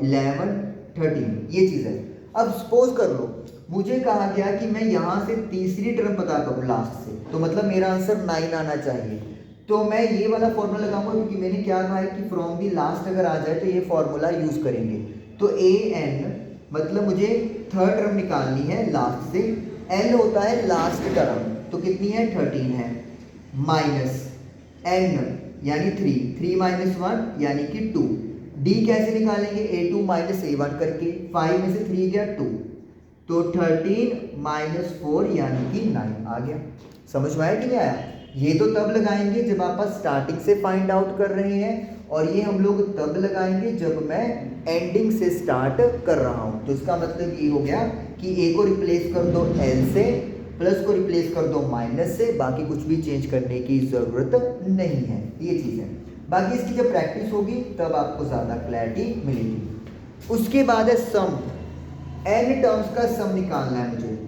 11 13, ये चीज़ है। अब सपोज कर लो मुझे कहा गया कि मैं यहाँ से तीसरी टर्म पता करूँ लास्ट से, तो मतलब मेरा आंसर 9 आना चाहिए। तो मैं ये वाला फॉर्मूला लगाऊंगा, क्योंकि मैंने क्या कहा है कि फ्रॉम दी लास्ट अगर आ जाए तो ये फॉर्मूला यूज करेंगे। तो an मतलब मुझे थर्ड टर्म निकालनी है लास्ट से, L होता है लास्ट टर्म, तो कितनी है 13 है, माइनस n यानी 3 माइनस 1 यानी कि 2। D कैसे निकालेंगे, a2 माइनस a1 करके, 5 में से 3 गया 2, तो 13 माइनस 4 यानी कि 9 आ गया। समझ में आया कि नहीं आया? ये तो तब लगाएंगे जब आप स्टार्टिंग से फाइंड आउट कर रहे हैं, और ये हम लोग तब लगाएंगे जब मैं एंडिंग से स्टार्ट कर रहा हूँ। तो इसका मतलब ये हो गया कि ए को रिप्लेस कर दो एल से, प्लस को रिप्लेस कर दो माइनस से, बाकी कुछ भी चेंज करने की ज़रूरत नहीं है। ये चीज़ है। बाकी इसकी जब प्रैक्टिस होगी तब आपको ज़्यादा क्लैरिटी मिलेगी। उसके बाद है सम। एन टर्म्स का सम निकालना है मुझे।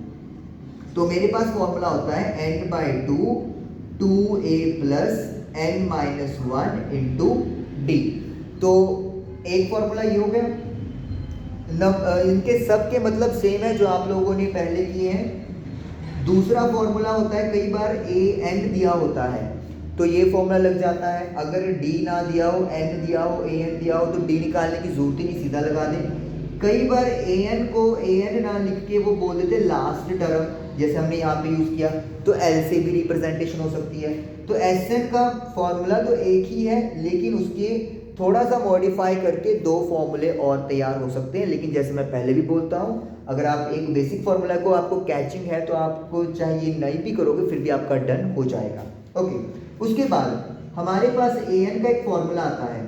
तो मेरे पास फॉर्मूला होता है N by two, 2a plus N minus 1 into D. तो एक फॉर्मूला ये हो गया। इनके सब के मतलब सेम है जो आप लोगों ने पहले किए हैं। दूसरा फॉर्मूला होता है, कई बार ए एन दिया होता है तो ये फॉर्मूला लग जाता है। अगर डी ना दिया हो, एन दिया हो, ए एन दिया हो तो डी निकालने की जरूरत ही नहीं, सीधा लगा दें। कई बार ए एन को ए एन ना लिख के वो बोल देते लास्ट टर्म, जैसे हमने यहाँ पे यूज़ किया, तो एल से भी रिप्रेजेंटेशन हो सकती है। तो एस एन का फॉर्मूला तो एक ही है, लेकिन उसके थोड़ा सा मॉडिफाई करके दो फॉर्मूले और तैयार हो सकते हैं। लेकिन जैसे मैं पहले भी बोलता हूँ, अगर आप एक बेसिक फॉर्मूला को आपको कैचिंग है तो आपको चाहे ये नहीं भी करोगे फिर भी आपका डन हो जाएगा। ओके, उसके बाद हमारे पास ए एन का एक फॉर्मूला आता है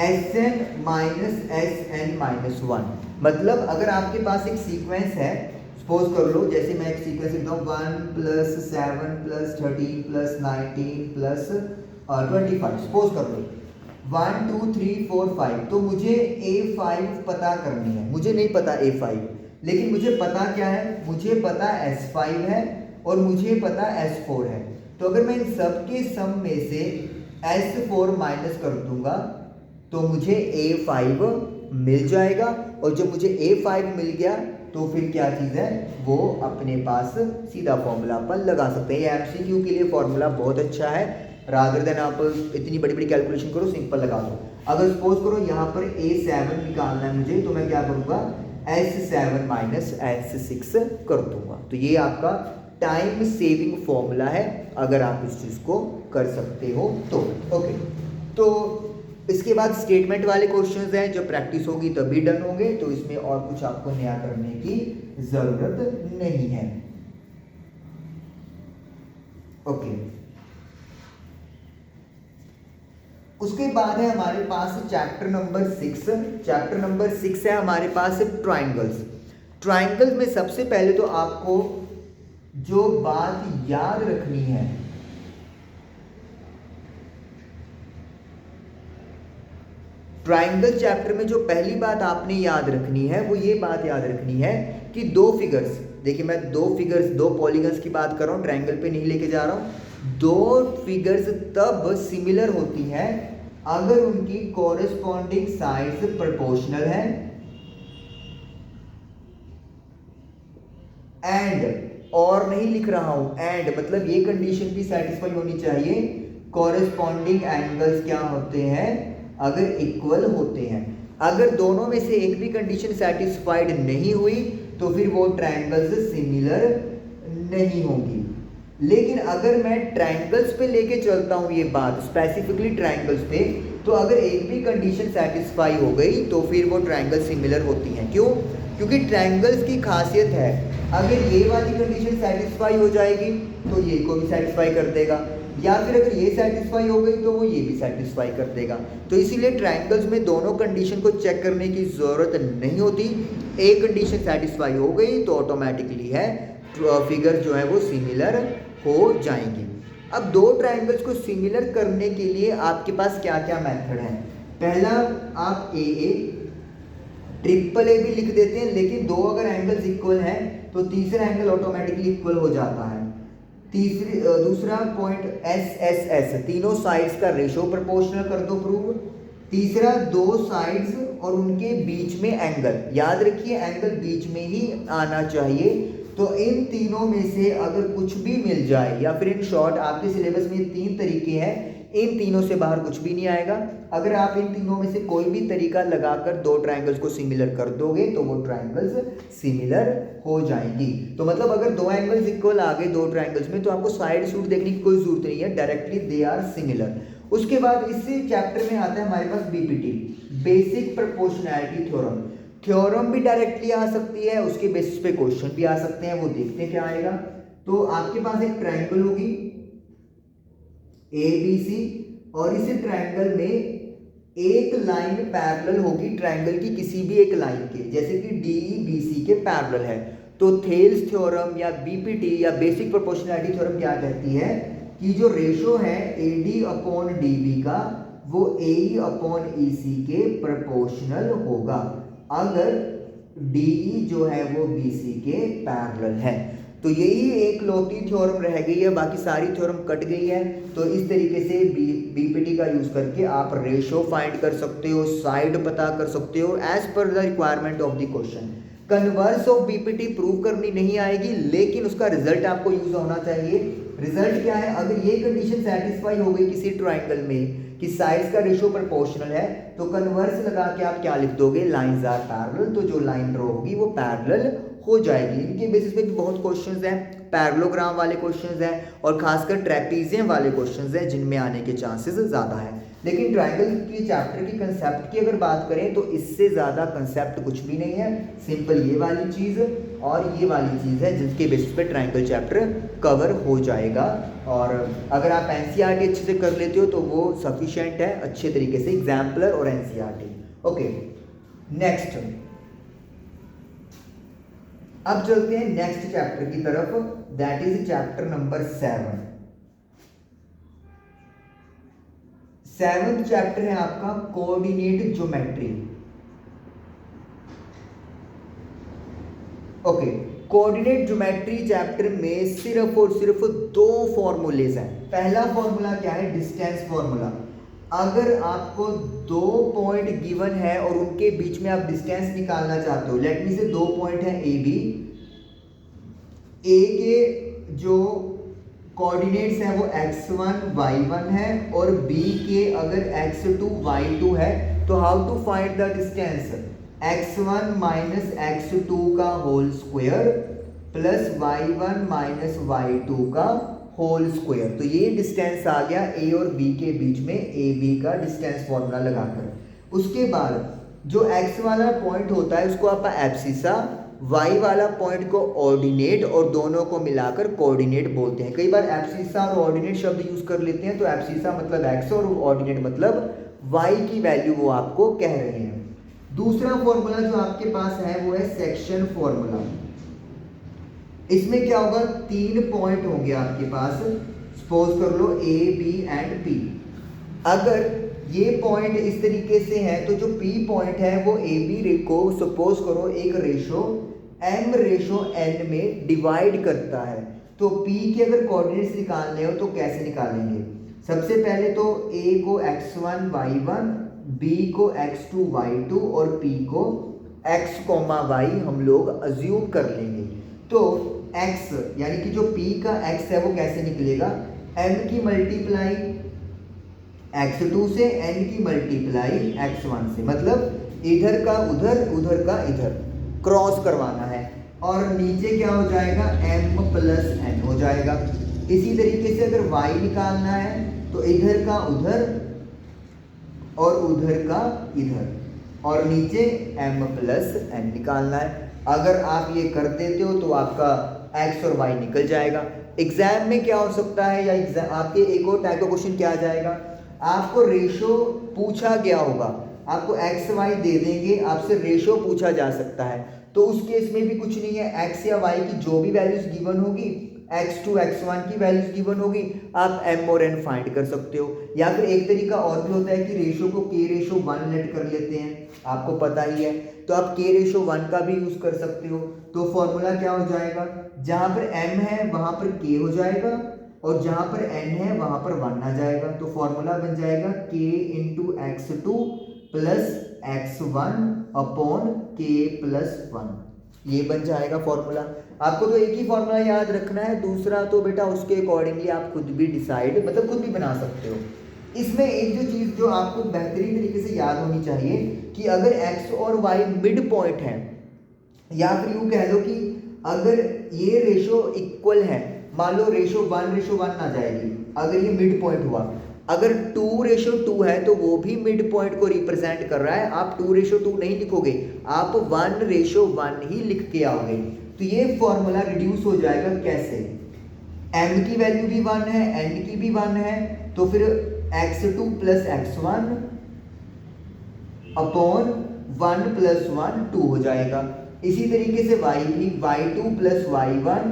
S N minus S N minus 1। मतलब अगर आपके पास एक सीक्वेंस है, सपोज कर लो, जैसे मैं एक सीक्वेंस लिखता हूँ 1 plus 7 plus 13 plus 19 plus 25, suppose कर लो 1 2 3 4 5। तो मुझे A5 पता करनी है। मुझे नहीं पता A5, लेकिन मुझे पता क्या है, मुझे पता S5 है और मुझे पता S4 है। तो अगर मैं इन सब के सम में से S4 माइनस कर दूंगा तो मुझे A5 मिल जाएगा। और जब मुझे A5 मिल गया तो फिर क्या चीज़ है, वो अपने पास सीधा फॉर्मूला अपन लगा सकते हैं। ये MCQ के लिए फॉर्मूला बहुत अच्छा है, रादर देन आप इतनी बड़ी बड़ी कैलकुलेशन करो, सिंपल लगा दो। अगर सपोज करो यहाँ पर A7 निकालना है मुझे, तो मैं क्या करूँगा, S7 माइनस S6 कर दूंगा। तो ये आपका टाइम सेविंग फॉर्मूला है, अगर आप इस चीज़ को कर सकते हो तो। ओके, तो इसके बाद स्टेटमेंट वाले क्वेश्चंस हैं, जब प्रैक्टिस होगी तभी डन होंगे, तो इसमें और कुछ आपको नया करने की जरूरत नहीं है। ओके, उसके बाद है हमारे पास चैप्टर नंबर 6। चैप्टर नंबर 6 है हमारे पास ट्राइंगल्स। ट्राइंगल्स में सबसे पहले तो आपको जो बात याद रखनी है, ट्राइंगल चैप्टर में जो पहली बात आपने याद रखनी है वो ये बात याद रखनी है कि दो फिगर्स, देखिए मैं दो फिगर्स, दो पॉलीगन्स की बात कर रहा हूँ, ट्राइंगल पे नहीं लेके जा रहा हूँ। दो फिगर्स तब सिमिलर होती हैं अगर उनकी कॉरेस्पॉन्डिंग साइड्स प्रोपोर्शनल है एंड, और नहीं लिख रहा हूं एंड, मतलब ये कंडीशन भी सेटिस्फाई होनी चाहिए, कॉरेस्पॉन्डिंग एंगल्स क्या होते हैं, अगर इक्वल होते हैं। अगर दोनों में से एक भी कंडीशन सेटिस्फाइड नहीं हुई तो फिर वो ट्रायंगल्स सिमिलर नहीं होंगी। लेकिन अगर मैं ट्रायंगल्स पे लेके चलता हूँ ये बात, स्पेसिफिकली ट्रायंगल्स पे, तो अगर एक भी कंडीशन सेटिस्फाई हो गई तो फिर वो ट्रायंगल सिमिलर होती हैं। क्यों? क्योंकि ट्रायंगल्स की खासियत है, अगर ये वाली कंडीशन सेटिस्फाई हो जाएगी तो ये को भी सेटिस्फाई कर देगा, या फिर अगर ये सेटिस्फाई हो गई तो वो ये भी सेटिस्फाई कर देगा। तो इसीलिए ट्रायंगल्स में दोनों कंडीशन को चेक करने की ज़रूरत नहीं होती। एक कंडीशन सेटिस्फाई हो गई तो ऑटोमेटिकली है फिगर जो है वो सिमिलर हो जाएंगी। अब दो ट्रायंगल्स को सिमिलर करने के लिए आपके पास क्या क्या मेथड है। पहला, आप ए ट्रिपल ए भी लिख देते हैं, लेकिन दो अगर एंगल्स इक्वल हैं तो तीसरा एंगल ऑटोमेटिकली इक्वल हो जाता है। दूसरा पॉइंट एस एस एस, तीनों साइड्स का रेशो प्रोपोर्शनल कर दो प्रूव। तीसरा, दो साइड्स और उनके बीच में एंगल, याद रखिए एंगल बीच में ही आना चाहिए। तो इन तीनों में से अगर कुछ भी मिल जाए, या फिर इन शॉर्ट आपके सिलेबस में 3 तरीके हैं, इन तीनों से बाहर कुछ भी नहीं आएगा। अगर आप इन तीनों में से कोई भी तरीका लगाकर दो ट्रायंगल्स को सिमिलर कर दोगे तो वो ट्रायंगल्स सिमिलर हो जाएंगी। तो मतलब अगर दो एंगल्स इक्वल आ गए दो ट्रायंगल्स में तो आपको साइड सूट देखने की कोई जरूरत नहीं है, डायरेक्टली दे आर सिमिलर। उसके बाद इसी चैप्टर में आता है हमारे पास BPT, basic proportionality theorem. Theorem भी डायरेक्टली आ सकती है, उसके बेसिस पे क्वेश्चन भी आ सकते हैं, वो देखते हैं क्या आएगा। तो आपके पास एक ट्रायंगल होगी ABC और इस ट्रायंगल में एक लाइन पैरेलल होगी ट्रायंगल की किसी भी एक लाइन के, जैसे कि DEBC के पैरेलल है। तो थेल्स थ्योरम या BPT या बेसिक प्रोपोर्शनैलिटी थ्योरम क्या कहती है कि जो रेशो है AD अपॉन DB का वो AE अपॉन EC के प्रोपोर्शनल होगा अगर DE जो है वो BC के पैरेलल है। तो यही एक लौती थ्योरम रह गई है, बाकी सारी थ्योरम कट गई है। तो इस तरीके से BPT का यूज करके आप रेशो फाइंड कर सकते हो, साइड पता कर सकते हो as per the requirement of the question. Converse of BPT prove करनी नहीं आएगी, लेकिन उसका रिजल्ट आपको यूज होना चाहिए। रिजल्ट क्या है, अगर ये कंडीशन सेटिस्फाई हो गई किसी ट्रायंगल में कि साइड्स का रेशो प्रोपोर्शनल है, तो कन्वर्स लगा के आप क्या लिख दोगे, लाइंस आर पैरेलल। तो जो लाइन ड्रॉ होगी वो पैरेलल हो जाएगी। इनके बेसिस पे भी बहुत क्वेश्चंस हैं, पैरेललोग्राम वाले क्वेश्चंस हैं और खासकर ट्रेपीजियम वाले क्वेश्चंस हैं जिनमें आने के चांसेस ज़्यादा है। लेकिन ट्रायंगल की चैप्टर की कंसेप्ट की अगर बात करें तो इससे ज़्यादा कंसेप्ट कुछ भी नहीं है, सिंपल ये वाली चीज़ और ये वाली चीज़ है जिसके बेसिस पे ट्रायंगल चैप्टर कवर हो जाएगा। और अगर आप NCERT अच्छे से कर लेते हो तो वो सफिशिएंट है अच्छे तरीके से, एग्जाम्पलर और NCERT। ओके, नेक्स्ट अब चलते हैं नेक्स्ट चैप्टर की तरफ, that is chapter number 7। 7th chapter है आपका coordinate geometry. Okay, coordinate geometry chapter में सिर्फ और सिर्फ 2 फॉर्मूलेज हैं। पहला फॉर्मूला क्या है, डिस्टेंस फॉर्मूला। अगर आपको 2 पॉइंट गिवन है और उनके बीच में आप डिस्टेंस निकालना चाहते हो, लेट मी से 2 पॉइंट है AB, A के जो कोऑर्डिनेट्स हैं वो x1 y1 है और B के अगर x2 y2 है, तो how to find the distance, x1 minus x2 का whole square plus y1 minus y2 का होल स्क्वायर। तो ये डिस्टेंस आ गया A और B के बीच में, AB का डिस्टेंस फॉर्मूला लगाकर। उसके बाद जो x वाला पॉइंट होता है उसको आप एब्सिसा, y वाला पॉइंट को ऑर्डिनेट और दोनों को मिलाकर कोऑर्डिनेट बोलते हैं। कई बार एब्सिसा और ऑर्डिनेट शब्द यूज कर लेते हैं, तो एब्सिसा मतलब x और ऑर्डिनेट मतलब y की वैल्यू वो आपको कह रहे हैं। दूसरा फॉर्मूला जो आपके पास है वो है सेक्शन फॉर्मूला। इसमें क्या होगा, 3 पॉइंट होंगे आपके पास, सपोज कर लो A, B एंड P। अगर ये पॉइंट इस तरीके से है तो जो P पॉइंट है वो AB को सपोज करो एक रेशो M/N में डिवाइड करता है। तो P के अगर कोऑर्डिनेट्स निकालने हो तो कैसे निकालेंगे, सबसे पहले तो A को x1 y1, B को x2 y2 और P को x, y हम लोग अज्यूम कर लेंगे। तो x यानी कि जो P का x है वो कैसे निकलेगा, m की मल्टीप्लाई x2 से, n की मल्टीप्लाई x1 से, मतलब इधर का उधर उधर का इधर क्रॉस करवाना है। और नीचे क्या हो जाएगा, m प्लस n हो जाएगा। इसी तरीके से अगर y निकालना है तो इधर का उधर और उधर का इधर और नीचे m प्लस n निकालना है। अगर आप ये कर देते हो तो आपका x और y निकल जाएगा। एग्जाम में क्या हो सकता है, या आपके एक और टाइप का क्वेश्चन क्या आ जाएगा, आपको रेशो पूछा गया होगा, आपको x y दे देंगे, आपसे रेशो पूछा जा सकता है, तो उस केस में भी कुछ नहीं है, x या y की जो भी वैल्यूज गिवन होगी, x2 x1 की वैल्यूज गिवन होगी, आप m और n फाइंड कर सकते हो। या फिर एक तरीका और भी होता है कि रेशो को k/1 लेट कर लेते हैं, आपको पता ही है, तो आप k/1 का भी यूज कर सकते हो। तो फॉर्मूला क्या हो जाएगा, जहां पर m है वहां पर k हो जाएगा और जहां पर n है वहां पर 1 आ जाएगा। तो फॉर्मूला बन जाएगा k into x2 plus x1 upon k plus 1, ये बन जाएगा फॉर्मूला। आपको तो एक ही फॉर्मूला याद रखना है, दूसरा तो बेटा उसके अकॉर्डिंगली आप खुद भी डिसाइड मतलब खुद भी बना सकते हो। इसमें एक जो चीज़ जो आपको बेहतरीन तरीके से याद होनी चाहिए कि अगर x और y मिड पॉइंट है, या फिर यूँ कह लो कि अगर ये रेशो इक्वल है, मान लो रेशो 1/1 ना जाएगी, अगर ये मिड पॉइंट हुआ अगर 2:2 है तो वो भी मिड पॉइंट को रिप्रेजेंट कर रहा है। आप 2:2 नहीं लिखोगे, आप 1:1 ही लिख के आओगे। तो ये फॉर्मूला रिड्यूस हो जाएगा कैसे, m की वैल्यू भी 1 है, n की भी 1 है, तो फिर x2 + x1 अपॉन 1 + 1 2 हो जाएगा। इसी तरीके से y भी y2 + y1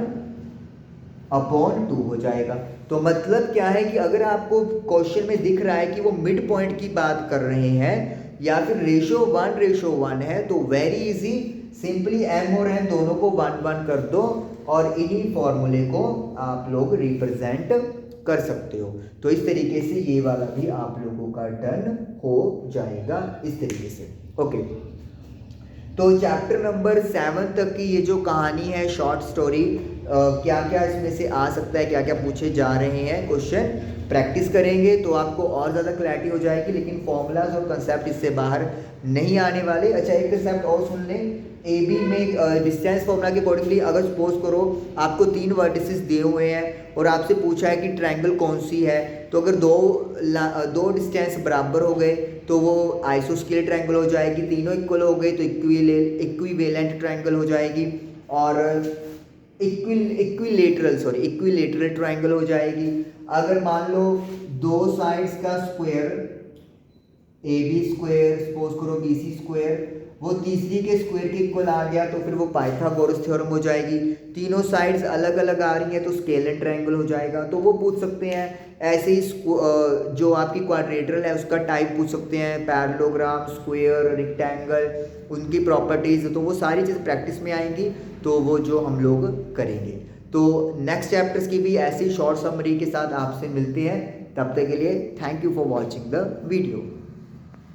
अपॉन 2 हो जाएगा। तो मतलब क्या है कि अगर आपको क्वेश्चन में दिख रहा है कि वो मिड पॉइंट की बात कर रहे हैं या फिर रेशो 1:1 है, तो वेरी इजी, सिंपली m और n दोनों को 1:1 कर दो और इन्हीं फॉर्मूले को आप लोग रिप्रेजेंट कर सकते हो। तो इस तरीके से ये वाला भी आप लोगों का डन हो जाएगा इस तरीके से। ओके, तो चैप्टर नंबर 7 तक की ये जो कहानी है, शॉर्ट स्टोरी, क्या क्या इसमें से आ सकता है, क्या क्या पूछे जा रहे हैं क्वेश्चन, प्रैक्टिस करेंगे तो आपको और ज़्यादा क्लैरिटी हो जाएगी। लेकिन फॉर्मूलाज और कंसेप्ट इससे बाहर नहीं आने वाले। अच्छा, एक कंसेप्ट और सुन लें, ए बी में डिस्टेंस फॉर्मूला के अकॉर्डिंगली अगर सपोज करो आपको 3 वर्टिसेस दिए हुए हैं और आपसे पूछा है कि ट्रायंगल कौन सी है, तो अगर दो डिस्टेंस बराबर हो गए तो वो आइसोस्केल ट्रायंगल हो जाएगी, तीनों इक्वल हो गए तो इक्विवेलेंट ट्रायंगल हो जाएगी, और इक्विलेटरल ट्रायंगल हो जाएगी। अगर मान लो दो साइड्स का स्क्वायर AB² सपोज करो BC² वो तीसरी के स्क्वायर के इक्वल आ गया तो फिर वो पाइथागोरस थ्योरम हो जाएगी। तीनों साइड्स अलग अलग आ रही हैं तो स्केलर ट्रायंगल हो जाएगा। तो वो पूछ सकते हैं। ऐसे ही जो आपकी क्वाड्रेटरल है उसका टाइप पूछ सकते हैं, पैरेललोग्राम, स्क्वायर, रेक्टेंगल, उनकी प्रॉपर्टीज, तो वो सारी चीज़ प्रैक्टिस में आएंगी, तो वो जो हम लोग करेंगे। तो नेक्स्ट चैप्टर्स की भी ऐसी शॉर्ट समरी के साथ आपसे मिलते हैं। तब तक के लिए thank you for watching the video.